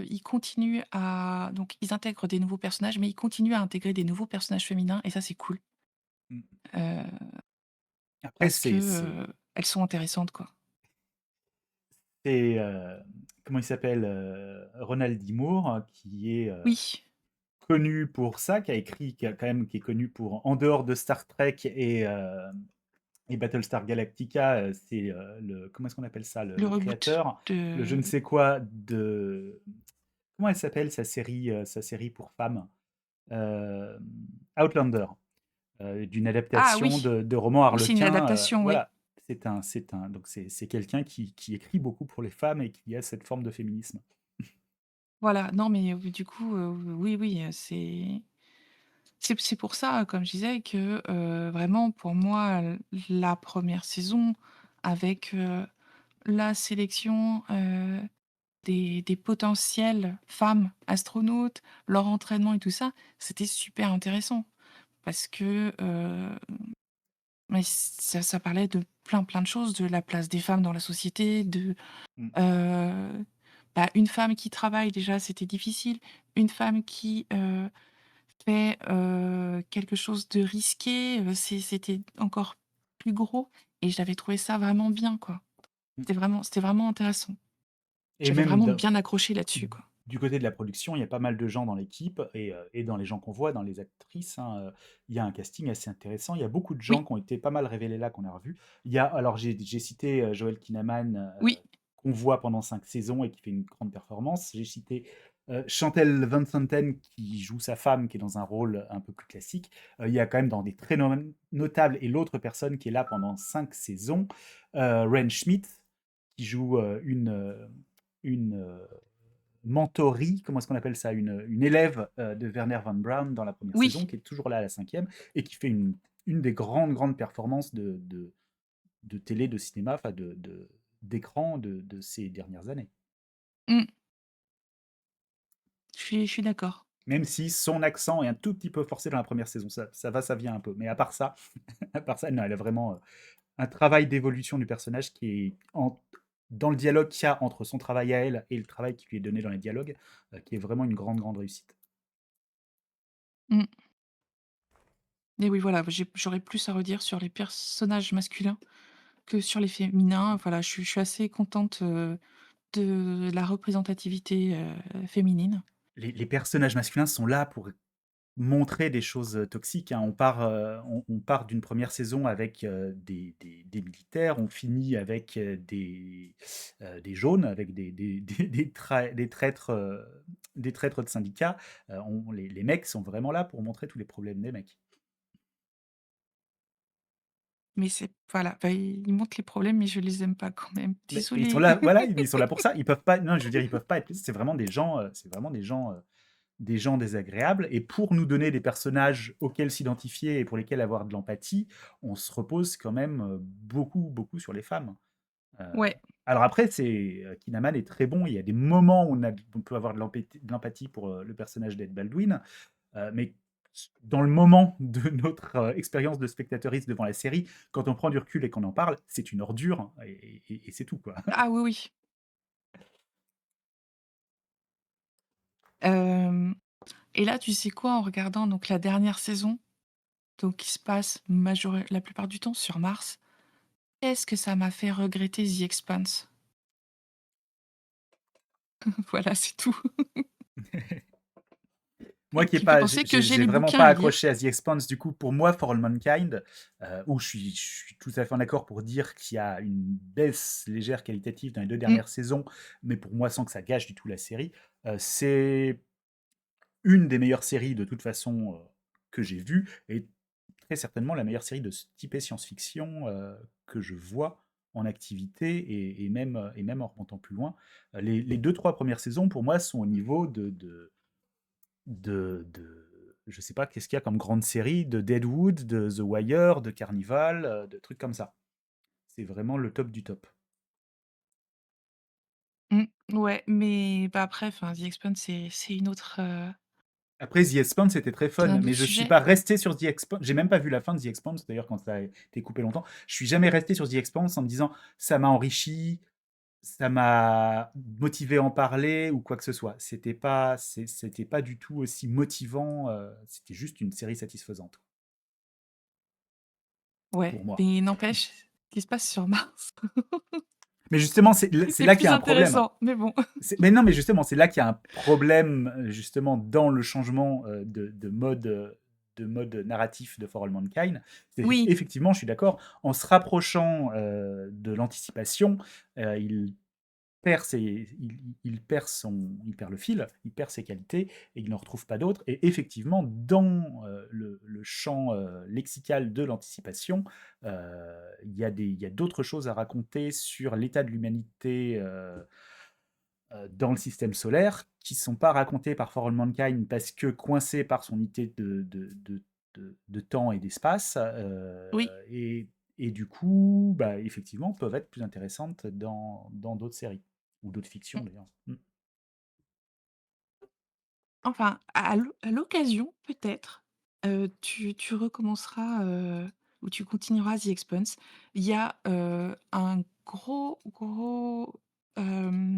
ils continuent à donc ils intègrent des nouveaux personnages, mais ils continuent à intégrer des nouveaux personnages féminins et ça, c'est cool, Mm. heu, Après, parce que, elles sont intéressantes, quoi. c'est, comment il s'appelle, Ronald D. Moore, qui est Oui, connu pour ça, qui est connu pour, en dehors de Star Trek et Battlestar Galactica, c'est comment est-ce qu'on appelle ça, le le reboot créateur, le je de ne sais quoi comment elle s'appelle sa série pour femmes, Euh, Outlander, d'une ah adaptation oui! de roman Oui, c'est une harlequin. adaptation, oui. Voilà, donc c'est quelqu'un qui écrit beaucoup pour les femmes et qui a cette forme de féminisme. Voilà, non mais du coup, oui, oui, c'est pour ça, comme je disais, que, vraiment pour moi, la première saison avec, la sélection, des potentielles femmes astronautes, leur entraînement et tout ça, c'était super intéressant parce que, mais ça parlait de plein, plein de choses, de la place des femmes dans la société, Mm. heu, bah, une femme qui travaille déjà, c'était difficile. Une femme qui, fait, quelque chose de risqué, c'était encore plus gros et j'avais trouvé ça vraiment bien, quoi. C'était vraiment intéressant. Et J'avais même vraiment bien accroché là-dessus, quoi. du côté de la production, il y a pas mal de gens dans l'équipe et dans les gens qu'on voit, dans les actrices, hein, il y a un casting assez intéressant. Il y a beaucoup de gens Oui, qui ont été pas mal révélés là, qu'on a revus. Il y a, alors j'ai cité Joel Kinnaman, oui, qu'on voit pendant 5 saisons et qui fait une grande performance. J'ai cité Chantel Van Santen qui joue sa femme, qui est dans un rôle un peu plus classique. Il y a quand même dans des très notables, et l'autre personne qui est là pendant 5 saisons, Ren Schmidt, qui joue une mentorie, comment est-ce qu'on appelle ça, une élève de Werner von Braun dans la première saison, oui. qui est toujours là à la 5e, et qui fait une des grandes, grandes performances de télé, de cinéma, enfin d'écran de ces dernières années. Mmh. Je suis d'accord. Même si son accent est un tout petit peu forcé dans la première saison, ça va, ça vient un peu. Mais à part ça, à part ça, non, elle a vraiment un travail d'évolution du personnage qui est dans le dialogue qu'il y a entre son travail à elle et le travail qui lui est donné dans les dialogues, qui est vraiment une grande, grande réussite. Mmh. Et oui, voilà, j'aurais plus à redire sur les personnages masculins que sur les féminins. Voilà, je suis assez contente, de la représentativité, féminine. Les personnages masculins sont là pour montrer des choses toxiques, hein. On part d'une première saison avec des militaires, on finit avec des jaunes, avec des traîtres de syndicats. Les mecs sont vraiment là pour montrer tous les problèmes des mecs. Mais c'est voilà, bah, ils montrent les problèmes, mais je les aime pas quand même. Mais ils sont Désolée. là, voilà, mais ils sont là pour ça. Ils peuvent pas, non, je veux dire, ils peuvent pas être. C'est vraiment des gens désagréables. Et pour nous donner des personnages auxquels s'identifier et pour lesquels avoir de l'empathie, on se repose quand même beaucoup sur les femmes. Euh, Ouais, alors après, Kinnaman est très bon. Il y a des moments où on peut avoir de l'empathie pour le personnage d'Ed Baldwin, mais dans le moment de notre expérience de spectateuriste devant la série, quand on prend du recul et qu'on en parle, c'est une ordure, hein, et c'est tout, quoi. ah oui, oui. Hem et là, tu sais quoi? En regardant donc la dernière saison, donc qui se passe la plupart du temps sur Mars, qu'est-ce que ça m'a fait regretter The Expanse. Voilà, c'est tout. Moi qui ai Qui me fait pas, penser que j'ai j'ai les vraiment bouquins pas à lire. accroché à The Expanse, du coup, pour moi, For All Mankind, où je suis tout à fait en accord pour dire qu'il y a une baisse légère qualitative dans les deux Mmh, dernières saisons, mais pour moi, sans que ça gâche du tout la série, c'est une des meilleures séries de toute façon que j'ai vues, et très certainement la meilleure série de ce type science-fiction que je vois en activité, et même en remontant plus loin. Les deux, trois premières saisons, pour moi, sont au niveau je sais pas, qu'est-ce qu'il y a comme grande série, de Deadwood, de The Wire, de Carnival, de trucs comme ça. C'est vraiment le top du top. mmh, ouais, mais bah, après, enfin, The Expanse, c'est une autre, Après, The Expanse, c'était très c'est fun, un autre mais je suis sujet. pas resté sur The Expanse. J'ai même pas vu la fin de The Expanse, d'ailleurs, quand ça a été coupé longtemps. Je suis jamais resté sur The Expanse en me disant, ça m'a enrichi, ça m'a motivé à en parler ou quoi que ce soit. C'était pas du tout aussi motivant. C'était juste une série satisfaisante Ouais, pour moi. mais n'empêche, ce qui se passe sur Mars, Mais justement, c'est c'est là qu'il y plus a un problème. intéressant, mais bon. Mais non, mais justement, c'est là qu'il y a un problème, justement, dans le changement de mode narratif de For All Mankind. Oui, Effectivement, je suis d'accord, en se rapprochant de l'anticipation, il il perd le fil, il perd ses qualités et il n'en retrouve pas d'autres. Et effectivement, dans le champ lexical de l'anticipation, il y a d'autres choses à raconter sur l'état de l'humanité dans le système solaire qui ne sont pas racontées par For All Mankind parce que coincé par son unité de temps et d'espace. oui. Et du coup, bah, effectivement, peuvent être plus intéressantes dans d'autres séries. Ou d'autres fictions, Mmh. d'ailleurs. Mm. Enfin, à l'occasion, peut-être, tu recommenceras, ou tu continueras The Expanse. Il y a, un gros, hem,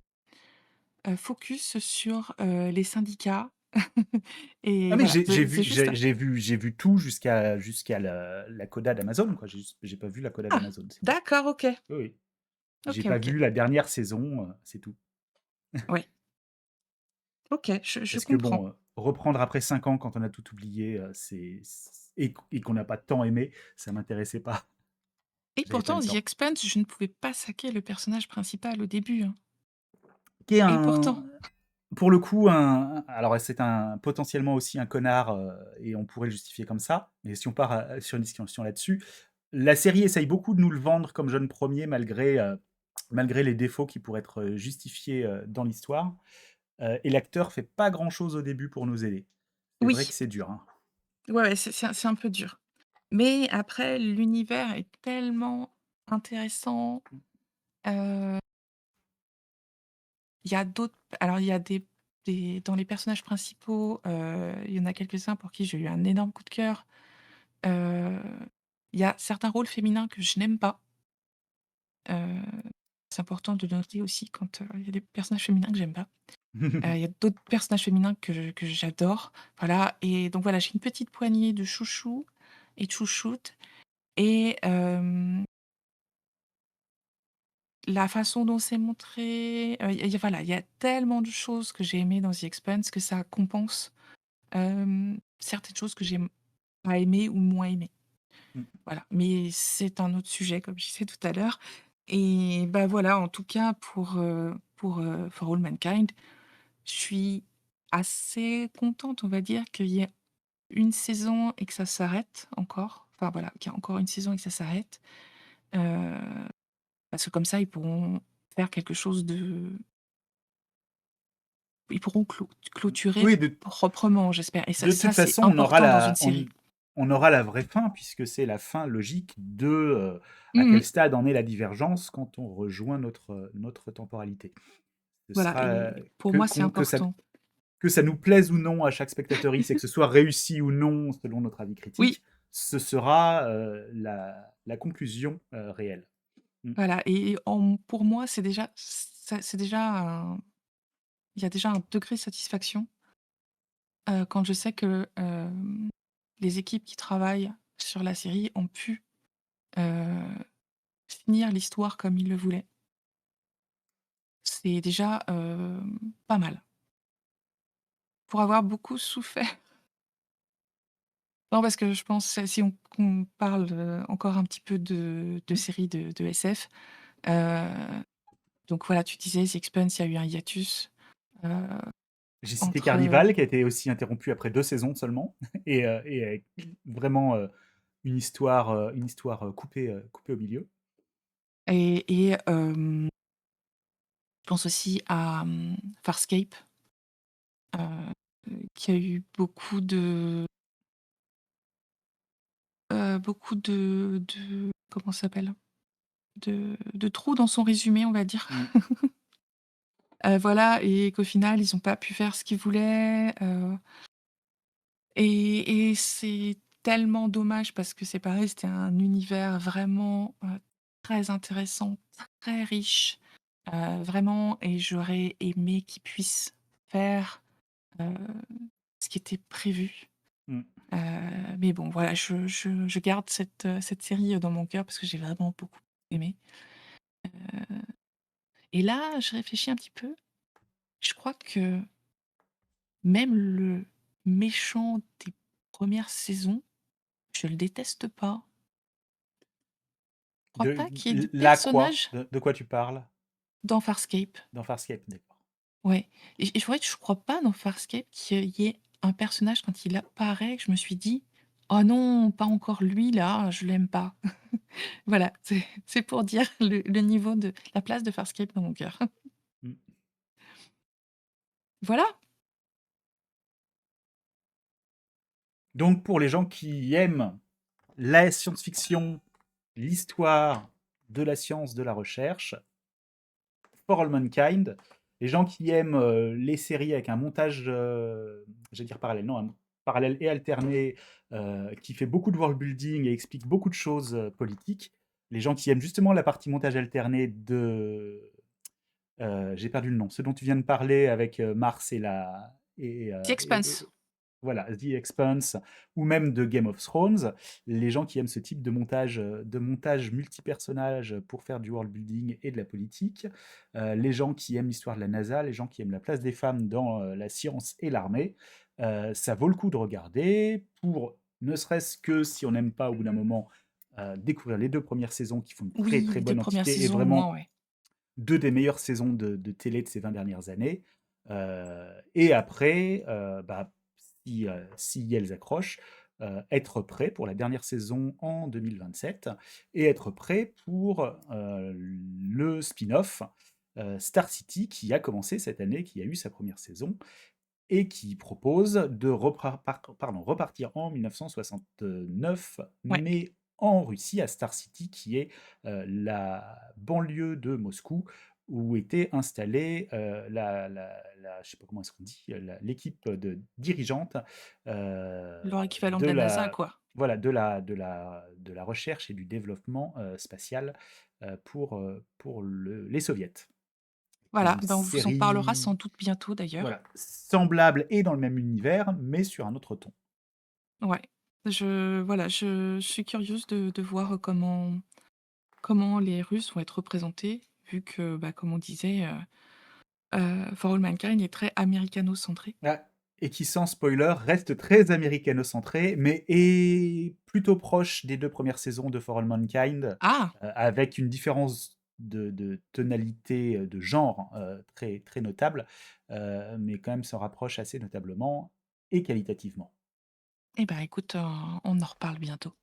focus sur, les syndicats Ah et mais voilà, c'est juste j'ai vu tout jusqu'à la coda d'Amazon, quoi. J'ai pas vu la coda ah! d'Amazon, c'est tout. D'accord, OK. Oui, oui. J'ai OK, pas OK. vu la dernière saison, c'est tout. Ouais. OK, je Parce que comprends bon, reprendre après 5 ans quand on a tout oublié, et qu'on n'a pas tant aimé, ça m'intéressait pas. et J'avais pas pourtant le The temps. Expanse, je ne pouvais pas saquer le personnage principal au début, hein, Qui est et pourtant. pour le coup, alors c'est potentiellement aussi un connard, et on pourrait le justifier comme ça, mais si on part sur une discussion là-dessus, la série essaye beaucoup de nous le vendre comme jeune premier malgré les défauts qui pourraient être justifiés dans l'histoire. Et l'acteur fait pas grand-chose au début pour nous aider. C'est vrai que Oui. c'est dur, hein. Ouais, ouais, c'est un peu dur. Mais après, l'univers est tellement intéressant, heu, il y a d'autres alors il y a des dans les personnages principaux, il y en a quelques-uns pour qui j'ai eu un énorme coup de cœur. Heu, il y a certains rôles féminins que je n'aime pas. Heu, c'est important de noter aussi quand, il y a des personnages féminins que j'aime pas. Il y a d'autres personnages féminins que j'adore, voilà et donc voilà, j'ai une petite poignée de chouchous et de chouchoutes et la façon dont c'est montré, il y a voilà, il y a tellement de choses que j'ai aimées dans The Expanse que ça compense. Hem, certaines choses que j'ai pas aimées ou moins aimées. Mmh. Voilà, mais c'est un autre sujet comme je disais tout à l'heure et bah, voilà, en tout cas pour For All Mankind, je suis assez contente, on va dire, qu'il y ait une saison et que ça s'arrête encore. Enfin voilà, qu'il y a encore une saison et que ça s'arrête, heu, parce que comme ça, ils pourront faire quelque chose de ils pourront clôturer Oui, proprement, j'espère et de toute ça, c'est façon, important dans une série. on aura la vraie fin puisque c'est la fin logique de, à Mmh quel mh. stade en est la divergence quand on rejoint notre temporalité. Ce Voilà sera, et pour que moi, c'est qu'on important. que ça nous plaise ou non à chaque spectatrice et que ce soit réussi ou non selon notre avis Oui, critique, ce sera, la conclusion, réelle. Mmh. voilà et pour moi, c'est déjà un il y a déjà un degré de satisfaction, quand je sais que, les équipes qui travaillent sur la série ont pu, heu, finir l'histoire comme ils le voulaient. C'est déjà, pas mal. Pour avoir beaucoup souffert non, parce que je pense, si on qu'on parle, encore un petit peu de Mmh. séries de SF, heu, donc voilà, tu disais The Expanse, il y a eu un hiatus, heu, J'ai cité entre, Carnival qui a été aussi interrompu après 2 saisons seulement et avec vraiment, une histoire, coupée au milieu. et je pense aussi à, Farscape, heu, qui a eu beaucoup de comment ça s'appelle? De trous dans son résumé, on va dire. Mmh. Voilà et qu'au final, ils ont pas pu faire ce qu'ils voulaient, et c'est tellement dommage parce que c'est pareil, c'était un univers vraiment, très intéressant, très riche, vraiment et j'aurais aimé qu'ils puissent faire, heu, ce qui était prévu. Mmh. Mais bon, voilà, je garde cette série, dans mon cœur parce que j'ai vraiment beaucoup aimé. Et là, je réfléchis un petit peu, je crois que même le méchant des premières saisons, je le déteste pas. Je crois De pas qu'il y ait de la quoi? personnages De quoi tu parles? dans Farscape. Dans Farscape, d'accord. Ouais et ouais, je crois pas dans Farscape qu'il y ait un personnage quand il apparaît que je me suis dit: «Oh non, pas encore lui là, je l'aime pas». Voilà, c'est pour dire le niveau de la place de Farscape dans mon cœur. Mmh. Voilà. Donc pour les gens qui aiment la science-fiction, l'histoire de la science, de la recherche, For All Mankind, les gens qui aiment, les séries avec un montage, j'allais dire parallèle, non, un parallèle et alterné, qui fait beaucoup de world building et explique beaucoup de choses, politiques. Les gens qui aiment justement la partie montage alterné de, j'ai perdu le nom, ce dont tu viens de parler avec, Mars et la The Expanse. voilà, The Expanse ou même de Game of Thrones. Les gens qui aiment ce type de montage multi-personnages pour faire du world building et de la politique, les gens qui aiment l'histoire de la NASA, les gens qui aiment la place des femmes dans, la science et l'armée, ça vaut le coup de regarder pour ne serait-ce que si on n'aime pas au bout d'un moment, découvrir les 2 premières saisons qui font une très, Oui, très les 2 bonne premières entité et saisons au moins, vraiment ouais. 2 des meilleures saisons de télé de ces 20 dernières années. Et après, bah, si elles accrochent, être prêt pour la dernière saison en 2027 et être prêt pour, le spin-off, Star City qui a commencé cette année, qui a eu sa première saison et qui propose de repartir en 1969, Ouais. mais en Russie, à Star City, qui est la banlieue de Moscou, où était installée je sais pas comment est-ce qu'on dit, l'équipe de dirigeante Leur équivalent de de la NASA, la, quoi. voilà, de la recherche et du développement spatial pour les soviets. Voilà, Une ben, on vous en parlera série sans doute bientôt d'ailleurs. voilà, semblable et dans le même univers, mais sur un autre ton. Ouais. Je suis curieuse de voir, comment les Russes vont être représentés vu que, bah, comme on disait, For All Mankind est très américano-centré. Ah, et qui, sans spoiler, reste très américano-centré, mais est plutôt proche des 2 premières saisons de For All Mankind, Ah! avec une différence de tonalité, de genre, très, très notable, mais quand même s'en rapproche assez notablement et qualitativement. Eh ben, écoute, on en reparle bientôt.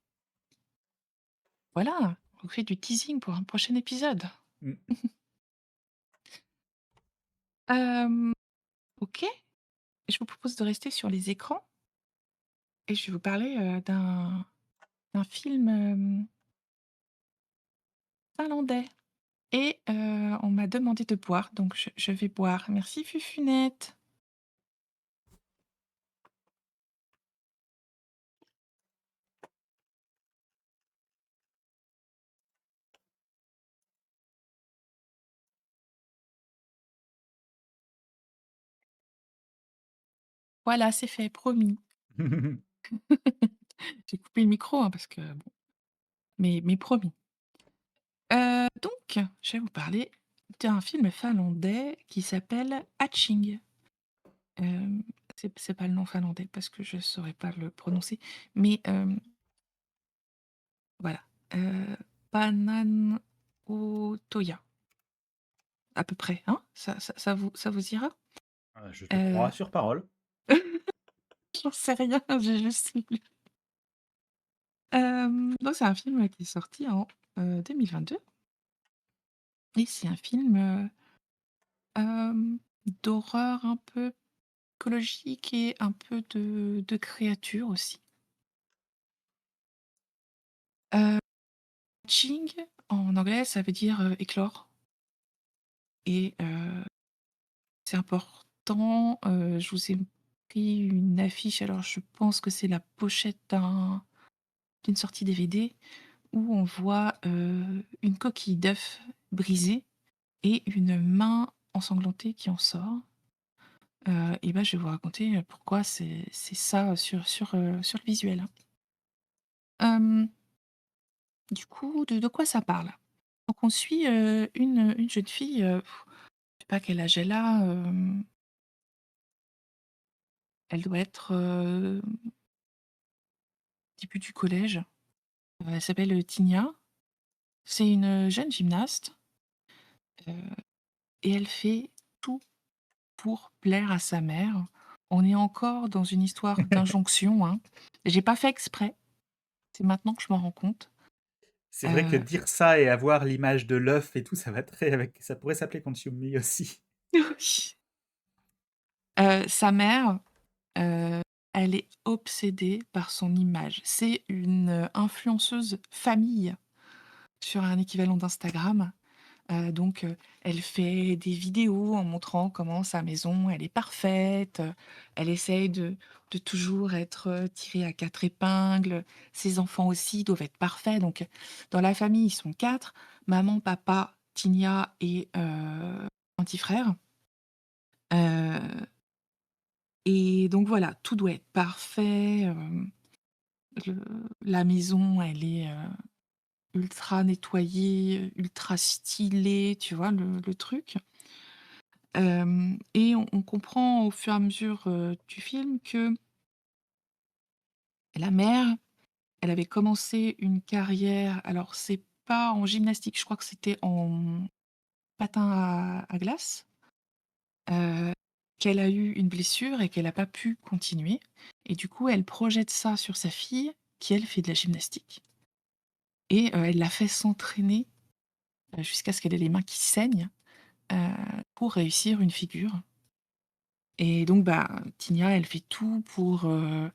Voilà, on fait du teasing pour un prochain épisode. Mmh. Hem, OK, je vous propose de rester sur les écrans et je vais vous parler, d'un film, finlandais et on m'a demandé de boire, donc je vais boire. Merci Fufunette. Voilà, c'est fait, promis. J'ai coupé le micro, hein, parce que bon, mais promis. Donc je vais vous parler d'un film finlandais qui s'appelle Hatching. Hem, c'est pas le nom finlandais parce que je saurais pas le prononcer, mais voilà, Pananothoja, à peu près, hein? Ça vous ira? Je te Heu, crois sur parole. J'en sais rien, j'ai juste lu. Donc c'est un film qui est sorti en, 2022 et c'est un film, d'horreur un peu psychologique et un peu de créature aussi. Heu, Hatching en anglais, ça veut dire, éclore et c'est important, je vous ai pris une affiche, alors je pense que c'est la pochette d'une sortie DVD où on voit, une coquille d'œuf brisée et une main ensanglantée qui en sort. Et ben, je vais vous raconter, pourquoi c'est ça sur le visuel, hein. Hem, du coup, de quoi ça parle? Donc on suit, une jeune fille, je sais pas quel âge elle a, elle doit être, début du collège. Elle s'appelle, Tinia. C'est une, jeune gymnaste, heu et elle fait tout pour plaire à sa mère. On est encore dans une histoire d'injonction, hein. J'ai pas fait exprès, c'est maintenant que je m'en rends compte. C'est vrai que Heu, dire ça et avoir l'image de l'œuf et tout, ça va très avec ça pourrait s'appeler Consume Me aussi. oui. Sa mère, heu, elle est obsédée par son image. C'est une, influenceuse famille sur un équivalent d'Instagram. Elle fait des vidéos en montrant comment sa maison, elle est parfaite, elle essaye de toujours être, tirée à 4 épingles. Ses enfants aussi doivent être parfaits, donc dans la famille, ils sont 4: maman, papa, Tinia et un petit frère. Heu et donc voilà, tout doit être parfait, le la maison, elle est, ultra nettoyée, ultra stylée, tu vois le truc? Et on comprend au fur et à mesure, du film que la mère, elle avait commencé une carrière, alors c'est pas en gymnastique, je crois que c'était en patin à glace, heu, qu'elle a eu une blessure et qu'elle a pas pu continuer et du coup, elle projette ça sur sa fille qui, elle, fait de la gymnastique et elle l'a fait s'entraîner, jusqu'à ce qu'elle ait les mains qui saignent, heu, pour réussir une figure et donc bah, Tinia, elle fait tout pour, hem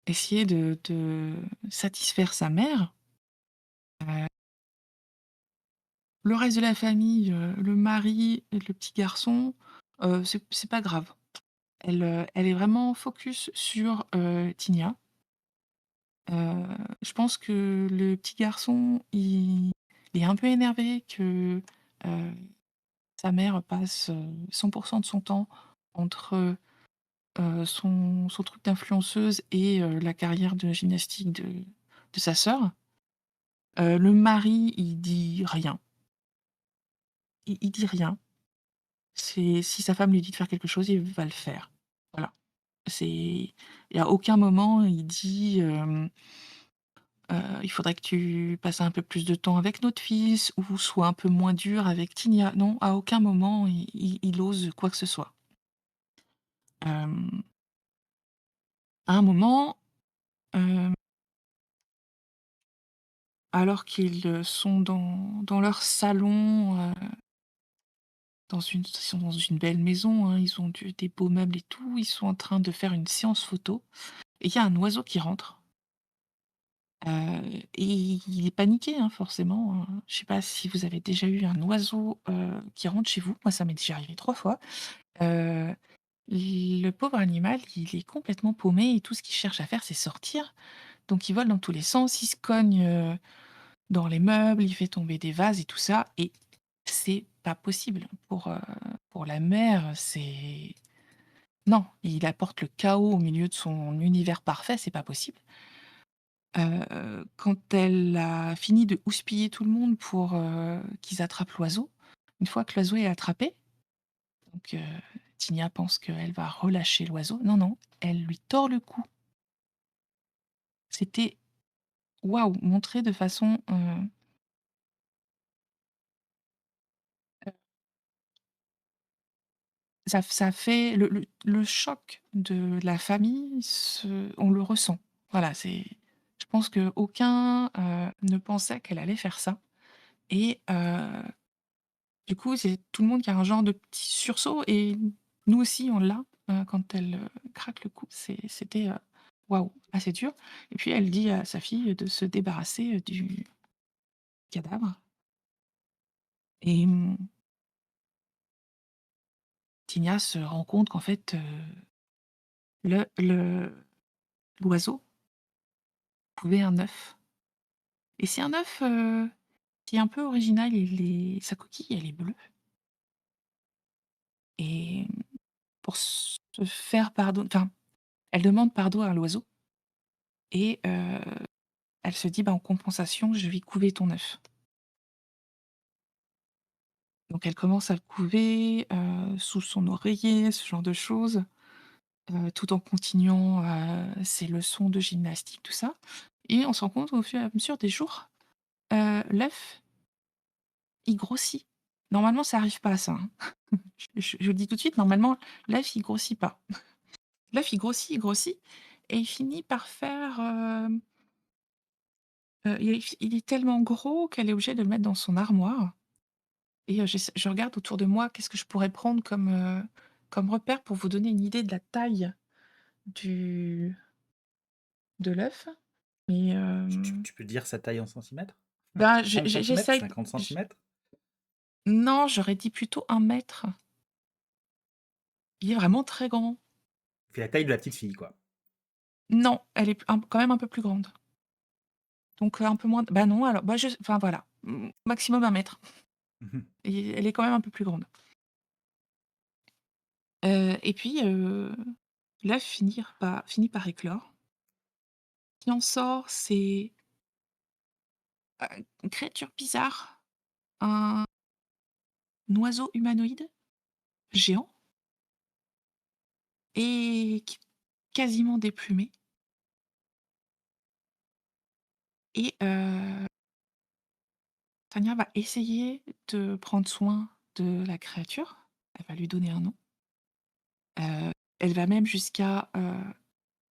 essayer de satisfaire sa mère. Heu, le reste de la famille, le mari et le petit garçon, c'est pas grave. Elle est vraiment focus sur, Tinia. Je pense que le petit garçon, il est un peu énervé que, heu, sa mère passe, 100 de son temps entre, son truc d'influenceuse et la carrière de gymnastique de sa sœur. Le mari, il dit rien. Il dit rien. C'est si sa femme lui dit de faire quelque chose, il va le faire. Voilà. C'est il y a aucun moment il dit, «Il faudrait que tu passes un peu plus de temps avec notre fils» ou «Sois un peu moins dur avec Tinia». Non, à aucun moment il ose quoi que ce soit. Hem, à un moment, hem, alors qu'ils, sont dans leur salon, ils sont dans une belle maison, hein, ils ont des beaux meubles et tout, ils sont en train de faire une séance photo et il y a un oiseau qui rentre. Et il est paniqué, hein, forcément, hein. Je sais pas si vous avez déjà eu un oiseau, qui rentre chez vous. Moi, ça m'est déjà arrivé 3 fois. Heu, le pauvre animal, il est complètement paumé et tout ce qu'il cherche à faire, c'est sortir. Donc il vole dans tous les sens, il se cogne, dans les meubles, il fait tomber des vases et tout ça et c'est pas possible. Pour la mère, c'est non, il apporte le chaos au milieu de son univers parfait, c'est pas possible. Quand elle a fini de houspiller tout le monde pour, qu'ils attrapent l'oiseau, une fois que l'oiseau est attrapé, donc Tinia pense qu'elle va relâcher l'oiseau. Non, non, elle lui tord le cou. C'était waouh! Montré de façon, ça fait le choc de la famille, on le ressent. Voilà, c'est je pense qu'aucun, ne pensait qu'elle allait faire ça et du coup, c'est tout le monde qui a un genre de petit sursaut et nous aussi on l'a, quand elle, craque le cou. C'était, waouh, assez dur et puis elle dit à sa fille de se débarrasser, du cadavre et Tinia se rend compte qu'en fait, l'oiseau couvait un œuf et c'est un œuf, qui est un peu original. Sa coquille, elle est bleue et pour se faire pardon enfin, elle demande pardon à l'oiseau et elle se dit: «Bah, en compensation, je vais couver ton œuf». Donc elle commence à le couver, sous son oreiller, ce genre de choses, tout en continuant, ses leçons de gymnastique, tout ça et on se rend compte au fur et à mesure des jours, l'œuf, il grossit. Normalement, ça arrive pas à ça, hein. Je le dis tout de suite, normalement, l'œuf, il grossit pas. L'œuf, il grossit et il finit par faire, il est tellement gros qu'elle est obligée de le mettre dans son armoire. Et je regarde autour de moi, qu'est-ce que je pourrais prendre comme repère pour vous donner une idée de la taille du de l'œuf et Tu peux dire sa taille en centimètres? bah, 30 centimètres? j'essaye 50 j centimètres? non, j'aurais dit plutôt 1 mètre. Il est vraiment très grand. Il fait la taille de la petite fille, quoi. Non, elle est quand même un peu plus grande. Donc un peu moins bah, non, alors, bah, enfin voilà, maximum 1 mètre Mmh. et elle est quand même un peu plus grande. Et puis, l'œuf finit par éclore. Ce qui en sort, c'est, une créature bizarre, un oiseau humanoïde géant et quasiment déplumé et Tania va essayer de prendre soin de la créature. Elle va lui donner un nom. Elle va même jusqu'à,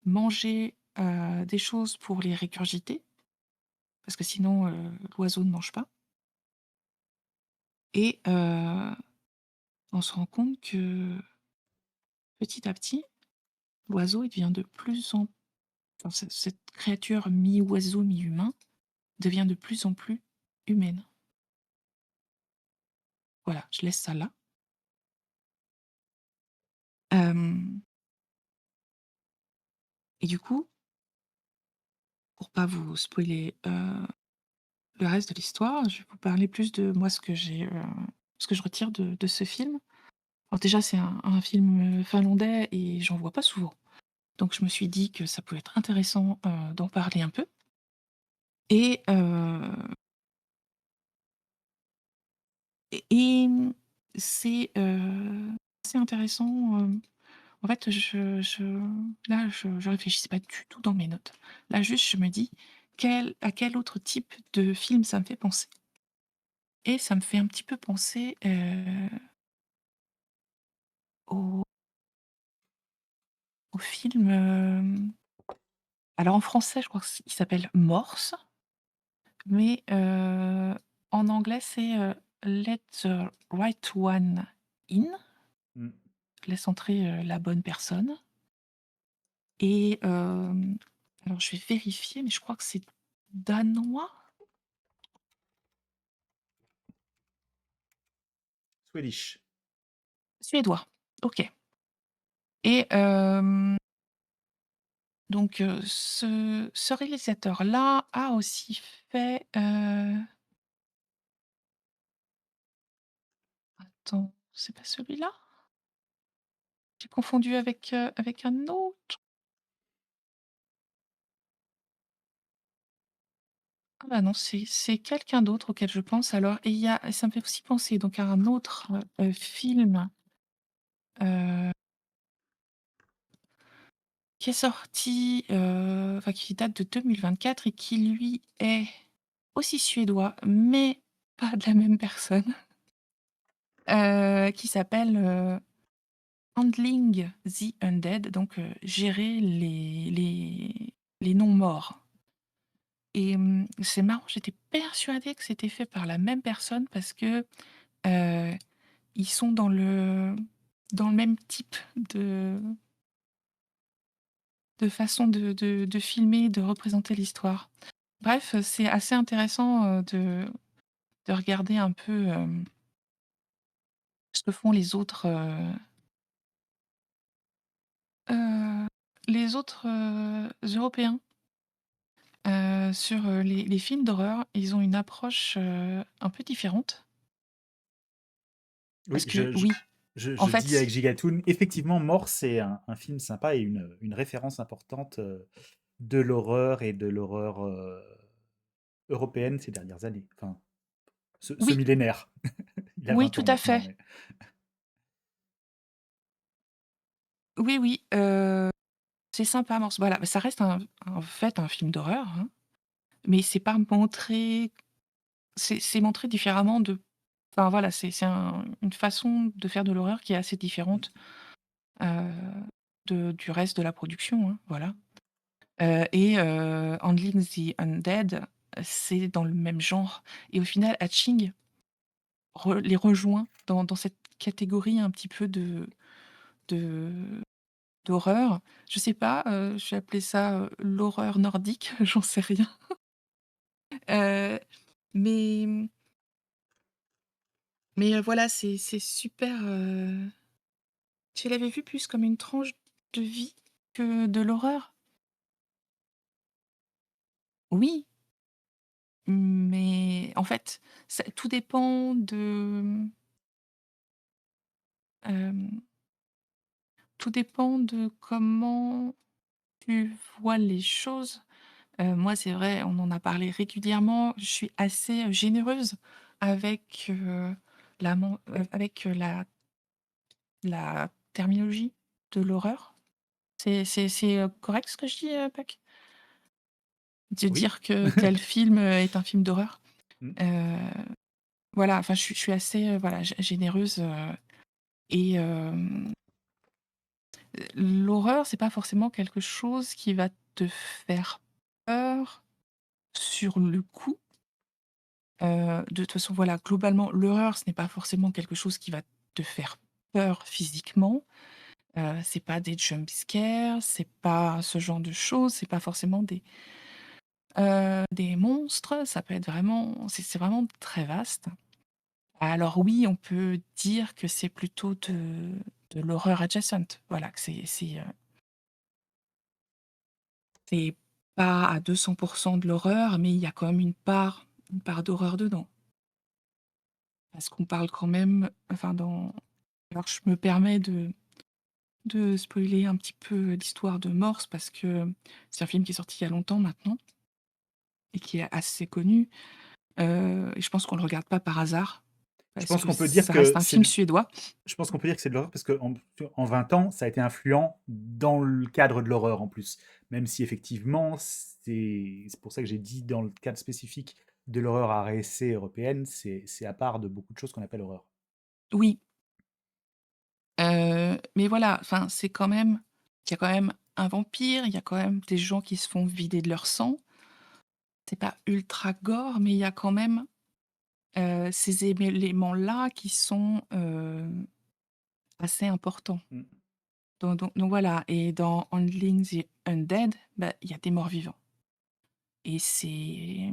manger, des choses pour les régurgiter parce que sinon, l'oiseau ne mange pas et on se rend compte que, petit à petit, l'oiseau, il devient de plus en enfin, cette créature mi-oiseau, mi-humain devient de plus en plus humaine. Voilà, je laisse ça là. Hem et du coup, pour pas vous spoiler, le reste de l'histoire, je vais vous parler plus de moi ce que je retire de ce film. Alors déjà, c'est un film, finlandais et j'en vois pas souvent. Donc je me suis dit que ça pouvait être intéressant, d'en parler un peu et et c'est, assez intéressant, en fait, je réfléchissais pas du tout dans mes notes. Là, juste, je me dis: À quel autre type de film ça me fait penser?» Et ça me fait un petit peu penser, au film, alors en français, je crois qu'il s'appelle Morse, mais en anglais, c'est, Let the right one in. Mmh. Laisse entrer, la bonne personne. Et alors je vais vérifier, mais je crois que c'est danois? Swedish. Suédois, OK. Et donc ce réalisateur-là a aussi fait, attends, c'est pas celui-là? J'ai confondu avec un autre? Ah bah non, c'est quelqu'un d'autre auquel je pense alors. Et il y a ça me fait aussi penser donc à un autre, film, heu, qui est sorti, enfin qui date de 2024 et qui lui est aussi suédois, mais pas de la même personne, qui s'appelle, Handling the Undead, donc gérer les non-morts. Et c'est marrant, j'étais persuadée que c'était fait par la même personne parce que, heu, ils sont dans le même type de façon de filmer, de représenter l'histoire. Bref, c'est assez intéressant, de regarder un peu, ce que font heu, les autres, Européens, sur, les films d'horreur. Ils ont une approche, un peu différente Oui, parce que oui, en je dis avec fait Gigatoon, effectivement, Mort, c'est un film sympa et une référence importante de l'horreur et de l'horreur européenne ces dernières années. Enfin, ce oui, millénaire. Il a oui, 20 tout ans à maintenant, fait. mais Oui, oui, c'est sympa Morse. Voilà, bah, ça reste en fait un film d'horreur, hein, mais c'est pas montré c'est montré différemment de enfin voilà, c'est une façon de faire de l'horreur qui est assez différente, heu, de du reste de la production, hein, voilà. Et Handling the Undead, c'est dans le même genre et au final Hatching les rejoint dans cette catégorie un petit peu de d'horreur. Je sais pas, je vais appeler ça, l'horreur nordique, j'en sais rien. Heu, mais voilà, c'est super, tu l'avais vu plus comme une tranche de vie que de l'horreur? Oui, mais en fait, ça tout dépend hem, tout dépend de comment tu vois les choses. Moi, c'est vrai, on en a parlé régulièrement, je suis assez, généreuse avec, avec, la terminologie de l'horreur. C'est, correct ce que je dis, Pâques? De oui. dire que tel film, est un film d'horreur? Mm. Heu, voilà, enfin, je suis assez, voilà, généreuse, et l'horreur, c'est pas forcément quelque chose qui va te faire peur sur le coup. De toute façon, voilà, globalement, l'horreur, ce n'est pas forcément quelque chose qui va te faire peur physiquement. C'est pas des jump scares, c'est pas ce genre de choses, c'est pas forcément des monstres, ça peut être vraiment c'est vraiment très vaste. Alors oui, on peut dire que c'est plutôt de l'horreur adjacent. Voilà, que c'est pas à 200 de l'horreur, mais il y a quand même une part d'horreur dedans. Parce qu'on parle quand même enfin dans alors je me permets de spoiler un petit peu l'histoire de Morse parce que c'est un film qui est sorti il y a longtemps maintenant et qui est assez connu, et je pense qu'on le regarde pas par hasard Je parce pense que qu'on peut dire ça reste que un c'est film suédois. je pense qu'on peut dire que c'est de l'horreur parce qu'en en 20 ans, ça a été influent dans le cadre de l'horreur en plus. Même si effectivement, c'est pour ça que j'ai dit dans le cadre spécifique de l'horreur RSC européenne, c'est à part de beaucoup de choses qu'on appelle horreur. Oui, mais voilà, enfin, c'est quand même il y a quand même un vampire, il y a quand même des gens qui se font vider de leur sang. C'est pas ultra gore, mais il y a quand même, ces éléments-là qui sont, assez importants. Mm. Donc voilà, et dans Handling the Undead, bah, il y a des morts-vivants et c'est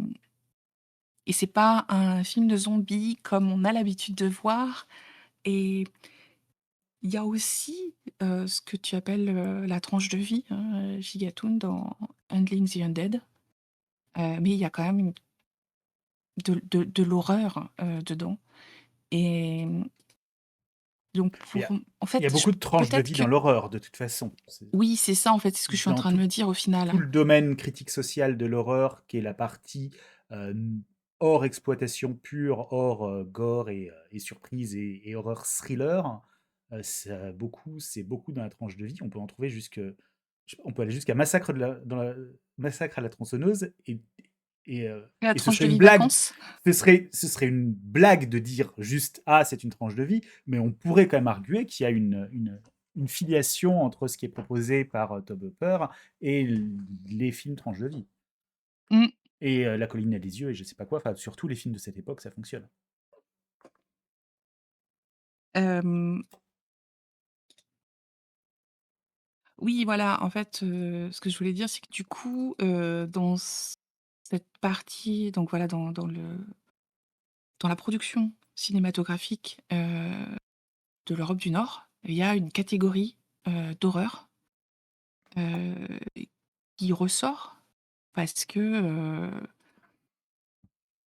pas un film de zombies comme on a l'habitude de voir, et il y a aussi, ce que tu appelles, la tranche de vie, hein, Gigatoon dans Handling the Undead, mais il y a quand même une de l'horreur, dedans, et donc Mais pour en il y a fait, je beaucoup de tranches de peut-être vie que dans l'horreur, de toute façon. oui, c'est ça, en fait, c'est ce que je suis en Dans train de me dire au tout final. le domaine critique social de l'horreur, qui est la partie euh, hors exploitation pure, hors gore et surprise et horreur thriller, c'est beaucoup dans la tranche de vie. On peut en trouver on peut aller jusqu'à Massacre à la tronçonneuse La et ce tranche serait de une vie blague. vacances? Ce serait une blague de dire juste ah c'est une tranche de vie, mais on pourrait quand même arguer qu'il y a une filiation entre ce qui est proposé par Tobe Hooper et les films tranches de vie. Mmh, Et La colline à des yeux et je sais pas quoi, enfin surtout les films de cette époque, ça fonctionne. hem, oui, voilà, en fait, ce que je voulais dire, c'est que du coup, dans cette partie, donc voilà, dans la production cinématographique, de l'Europe du Nord, il y a une catégorie, d'horreur, heu, qui ressort parce que,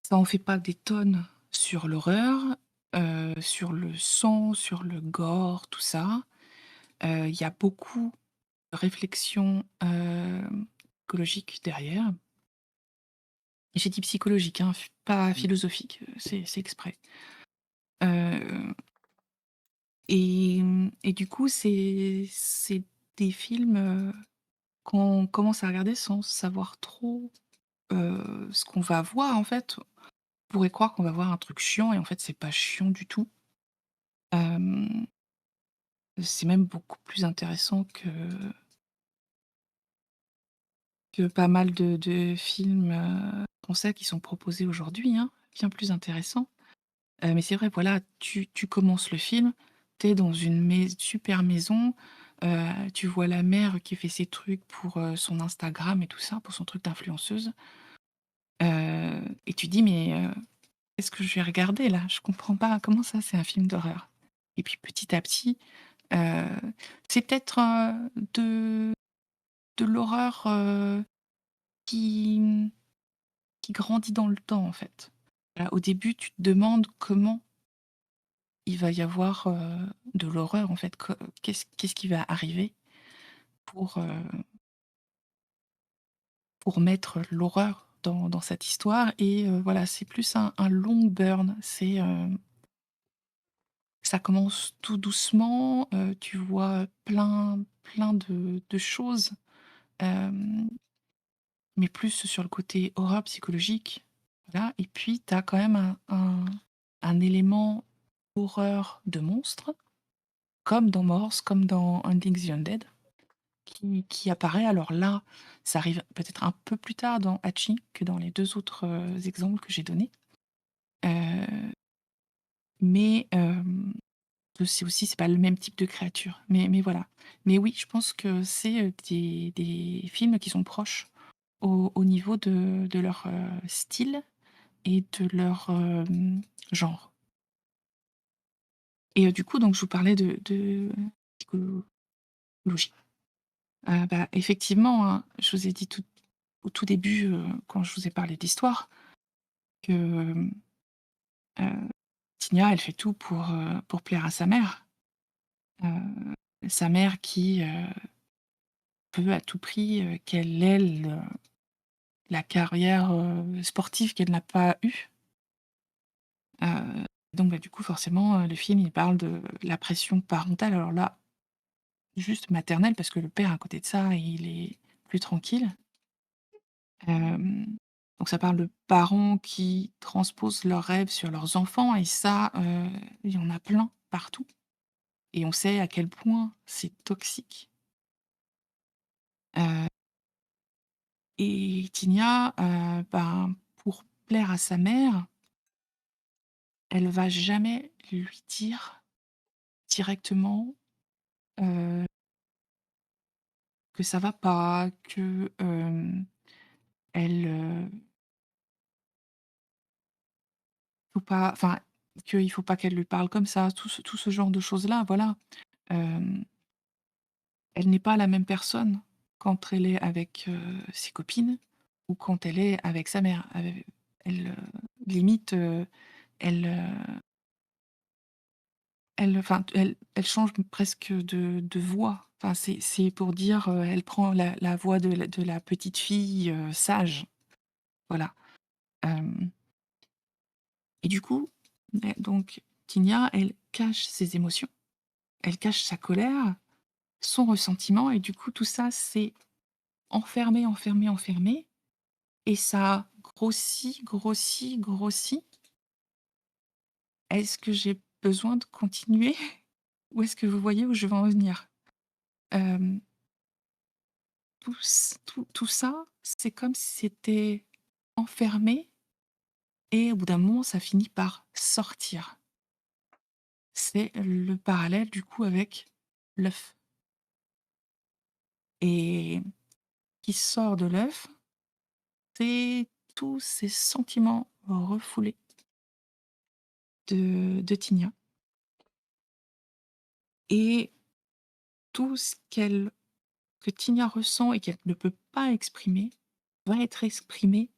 ça en fait pas des tonnes sur l'horreur, sur le sang, sur le gore, tout ça. Il y a beaucoup de réflexions, écologiques derrière. Et j'ai dit psychologique, hein, pas Mm. philosophique, c'est exprès. Heu et du coup, c'est des films, qu'on commence à regarder sans savoir trop, ce qu'on va voir, en fait. On pourrait croire qu'on va voir un truc chiant et en fait, c'est pas chiant du tout. Hem, c'est même beaucoup plus intéressant que pas mal de films, français qui sont proposés aujourd'hui, hein, bien plus intéressants. Mais c'est vrai, voilà, tu commences le film, tu es dans une super maison, tu vois la mère qui fait ses trucs pour, son Instagram et tout ça, pour son truc d'influenceuse, et tu dis: «Mais, qu'est-ce que je vais regarder là? Je comprends pas, comment ça, c'est un film d'horreur?» Et puis petit à petit, heu, c'est peut-être, de l'horreur, qui, qui grandit dans le temps, en fait. Au début, tu te demandes comment il va y avoir, de l'horreur en fait, qu'est-ce qui va arriver pour, pour mettre l'horreur dans cette histoire, et voilà, c'est plus un long burn. Ça commence tout doucement, tu vois plein de choses, hem, mais plus sur le côté horreur psychologique, voilà, et puis tu as quand même un élément horreur de monstre, comme dans Morse, comme dans Hunting the Undead. Qui apparaît. Alors là, ça arrive peut-être un peu plus tard dans Hachi que dans les 2 autres, exemples que j'ai donnés. Heu, mais c'est pas le même type de créature. Mais voilà. Mais oui, je pense que c'est, des films qui sont proches au niveau de leur, style et de leur, genre. Et du coup, donc je vous parlais de psychologie. Bah, effectivement, hein, je vous ai dit au tout début, quand je vous ai parlé d'histoire, que, Tinia, elle fait tout pour plaire à sa mère. Sa mère qui, veut à tout prix, qu'elle ait la carrière, sportive qu'elle n'a pas eue. Donc bah, du coup, forcément, le film, il parle de la pression parentale. Alors là, juste maternelle, parce que le père, à côté de ça, il est plus tranquille. Hem, donc ça parle de parents qui transposent leurs rêves sur leurs enfants et ça, il y en a plein partout et on sait à quel point c'est toxique. Heu et Tinia, ben, pour plaire à sa mère, elle va jamais lui dire directement, heu, que ça va pas, que, elle, faut pas enfin, qu'il faut pas qu'elle lui parle comme ça, tout ce genre de choses-là, voilà. Hem, Elle n'est pas la même personne quand elle est avec, ses copines ou quand elle est avec sa mère. Elle, limite, elle, enfin, elle change presque de voix. Enfin, c'est pour dire, elle prend la voix de la petite fille, sage, voilà. Hem et du coup, donc Tinia, elle cache ses émotions, elle cache sa colère, son ressentiment et du coup tout ça c'est enfermé, enfermé, enfermé et ça grossit, grossit, grossit. Est-ce que j'ai besoin de continuer? Ou est-ce que vous voyez où je veux en venir? Hem, tout ça, c'est comme si c'était enfermé et au bout d'un moment, ça finit par sortir. C'est le parallèle du coup avec l'œuf et qui sort de l'œuf, c'est tous ces sentiments refoulés de Tinia et tout ce que Tinia ressent et qu'elle ne peut pas exprimer, va être exprimé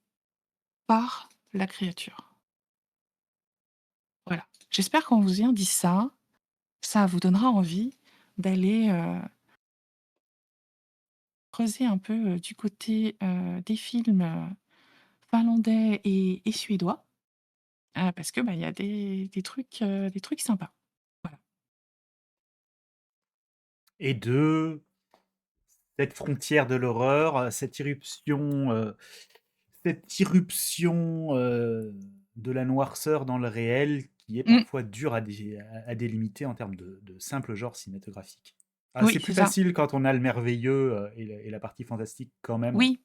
par la créature. Voilà. J'espère qu'en vous ayant dit ça vous donnera envie d'aller, creuser un peu, du côté, des films, finlandais et suédois, parce que, bah, il y a des trucs sympas. Voilà. Et de cette frontière de l'horreur, cette irruption de la noirceur dans le réel qui est Mmh. parfois dure à délimiter en termes de simple genre cinématographique. Ah, Oui, c'est plus c'est ça. facile quand on a le merveilleux et la partie fantastique quand même, Oui,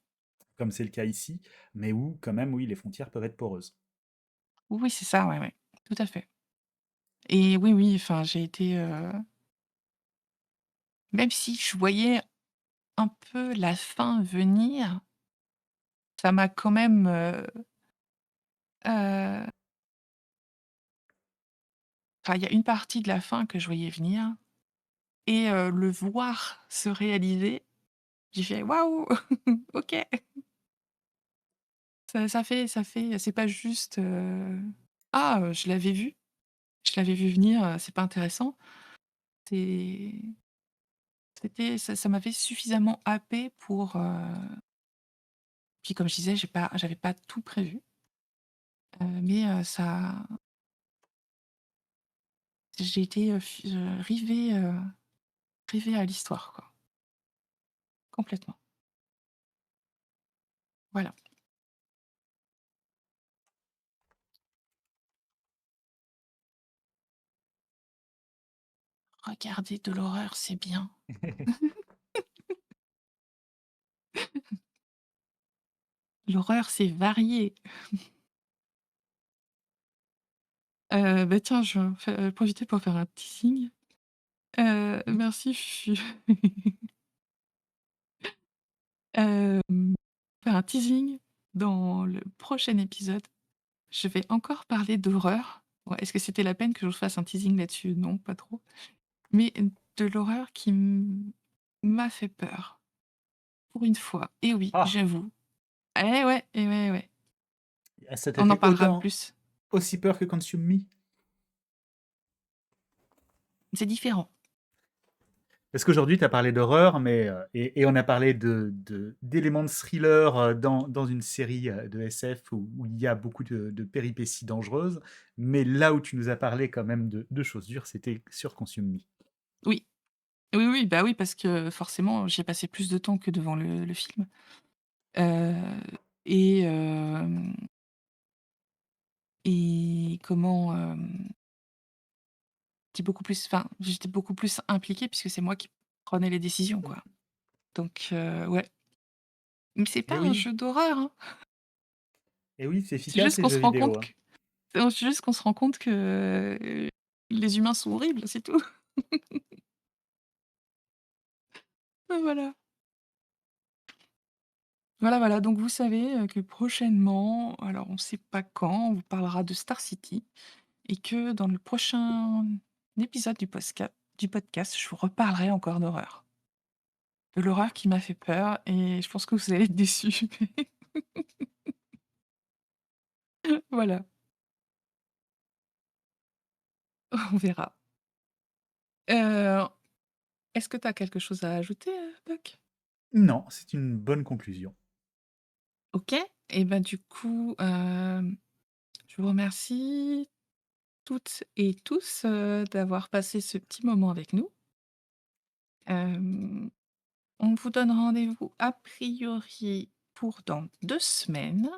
comme c'est le cas ici, mais où quand même, oui, les frontières peuvent être poreuses. oui, c'est ça, ouais, ouais, tout à fait et oui, oui, enfin, j'ai été, même si je voyais un peu la fin venir, ça m'a quand même, heu, enfin, il y a une partie de la fin que je voyais venir et le voir se réaliser, j'ai fait: «Waouh! OK». Ça fait c'est pas juste, «Ah, je l'avais vu venir, c'est pas intéressant». C'est ça m'avait suffisamment happé pour, puis comme je disais, j'avais pas tout prévu, mais ça j'ai été, rivée à l'histoire, quoi, complètement. Voilà. Regarder de l'horreur, c'est bien. L'horreur, c'est varié. Bah, tiens, je vais en profiter pour faire un teasing. Merci Fufu. Faire un teasing dans le prochain épisode. Je vais encore parler d'horreur. Bon, est-ce que c'était la peine que je vous fasse un teasing là-dessus? Non, pas trop. Mais de l'horreur qui m'a fait peur, pour une fois. Et oui, Ah, j'avoue. Eh ouais, eh ouais, ouais. ça t'a On en fait parlera plus. aussi peur que Consume Me? C'est différent. Parce qu'aujourd'hui, tu as parlé d'horreur, mais et on a parlé d'éléments de thriller dans une série de SF où il y a beaucoup de péripéties dangereuses. Mais là où tu nous as parlé quand même de choses dures, c'était sur Consume Me. Oui, oui, oui, bah, oui, parce que forcément, j'ai passé plus de temps que devant le film. Heu et comment, j'étais beaucoup plus impliquée puisque c'est moi qui prenais les décisions, quoi. Donc ouais. Mais c'est Et pas un oui, jeu d'horreur, hein. et oui, c'est C'est efficace juste les qu'on jeux se rend compte vidéo, hein. que c'est juste qu'on se rend compte que, les humains sont horribles, c'est tout. Voilà. Voilà, voilà, donc vous savez, que prochainement, alors on sait pas quand, on vous parlera de Star City et que dans le prochain épisode du podcast, je vous reparlerai encore d'horreur. De l'horreur qui m'a fait peur et je pense que vous allez être déçus. Voilà, on verra. Heu, est-ce que tu as quelque chose à ajouter, Puck? Non, c'est une bonne conclusion. OK et ben, du coup, je vous remercie toutes et tous, d'avoir passé ce petit moment avec nous. Hem, on vous donne rendez-vous a priori pour dans 2 semaines,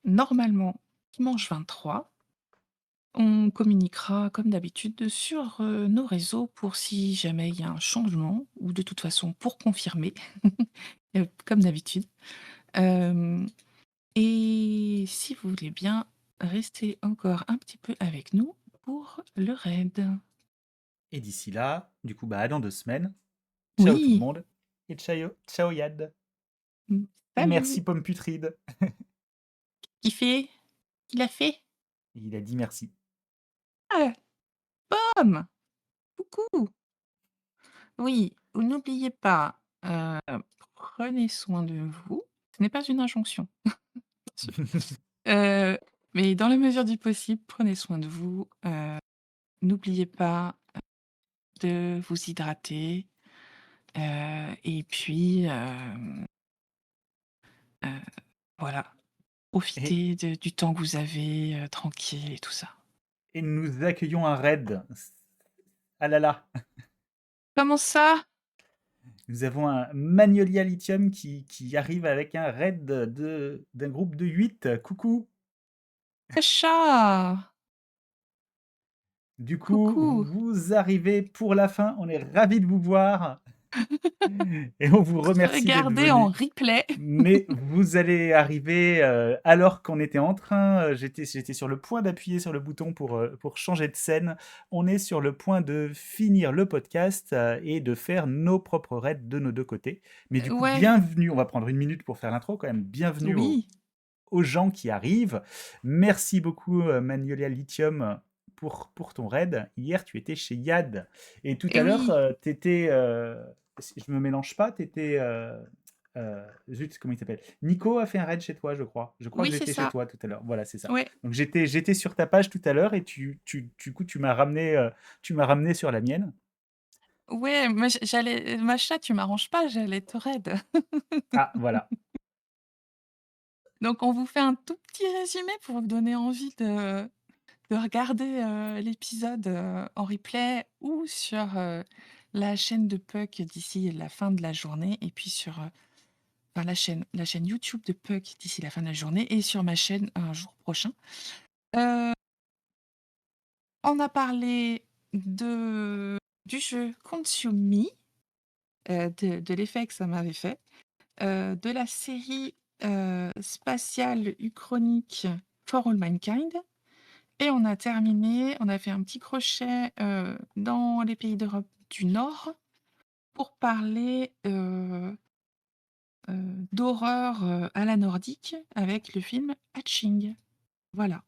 normalement dimanche 23. On communiquera comme d'habitude sur, nos réseaux pour si jamais il y a un changement ou de toute façon pour confirmer, comme d'habitude. Hem et si vous voulez bien rester encore un petit peu avec nous pour le raid. Et d'ici là, du coup, bah, à dans 2 semaines. Ciao tout le Oui, monde. Et ciao, ciao Yad. mmh, Et merci salut! Pomme Putride. Qui fait? Qui l'a fait? Il a dit merci. Ah! Pomme! Coucou! Oui, vous n'oubliez pas, prenez soin de vous. Ce n'est pas une injonction. Heu, mais dans la mesure du possible, prenez soin de vous, n'oubliez pas de vous hydrater, et puis, heu, voilà, Et, profitez de du temps que vous avez, tranquille et tout ça. et nous accueillons un raid. Ah là là. Comment ça? Nous avons un Magnolia Lithium qui arrive avec un raid d'un groupe de 8. Coucou. Chat! Du coup, Coucou! vous arrivez pour la fin. On est ravis de vous voir. Et on vous remercie d'être Regardez en venus. replay. Mais vous allez arriver alors qu'on était en train, j'étais sur le point d'appuyer sur le bouton pour changer de scène. On est sur le point de finir le podcast et de faire nos propres raids de nos deux côtés. Mais du coup, Ouais, bienvenue, on va prendre une minute pour faire l'intro quand même. Bienvenue oui, aux gens qui arrivent. Merci beaucoup Magnolia Lithium pour ton raid. Hier, tu étais chez Yad. Et tout et à l'heure, oui, tu étais... je me mélange pas, tu étais... zut, comment il s'appelle? Nico a fait un raid chez toi, je crois. Je crois que oui, c'est j'étais chez ça. toi tout à l'heure. Voilà, c'est ça. Ouais, Donc j'étais sur ta page tout à l'heure et du coup, tu m'as ramené sur la mienne. ouais, mais ma chatte, tu m'arranges pas, j'allais te raid. Ah, voilà. Donc on vous fait un tout petit résumé pour vous donner envie de regarder, l'épisode, en replay ou sur, la chaîne de Puck d'ici la fin de la journée et puis sur, enfin la chaîne YouTube de Puck d'ici la fin de la journée et sur ma chaîne un jour prochain. Heu, on a parlé du jeu Consume Me, de l'effet que ça m'avait fait, de la série, spatiale uchronique For All Mankind et on a fait un petit crochet, dans les pays d'Europe du Nord pour parler, d'horreur, à la nordique avec le film Hatching. Voilà.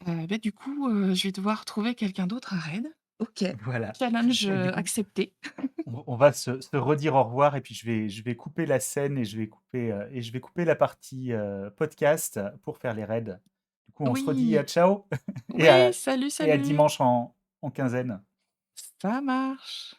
Bah, du coup, je vais devoir trouver quelqu'un d'autre à raid. OK. Voilà. Challenge, Et du coup, accepté. on va se redire au revoir et puis je vais couper la scène et je vais couper la partie podcast pour faire les raids. Du coup, on se redit Oui. ciao et Oui, salut, et à salut. dimanche en quinzaine. Ça marche.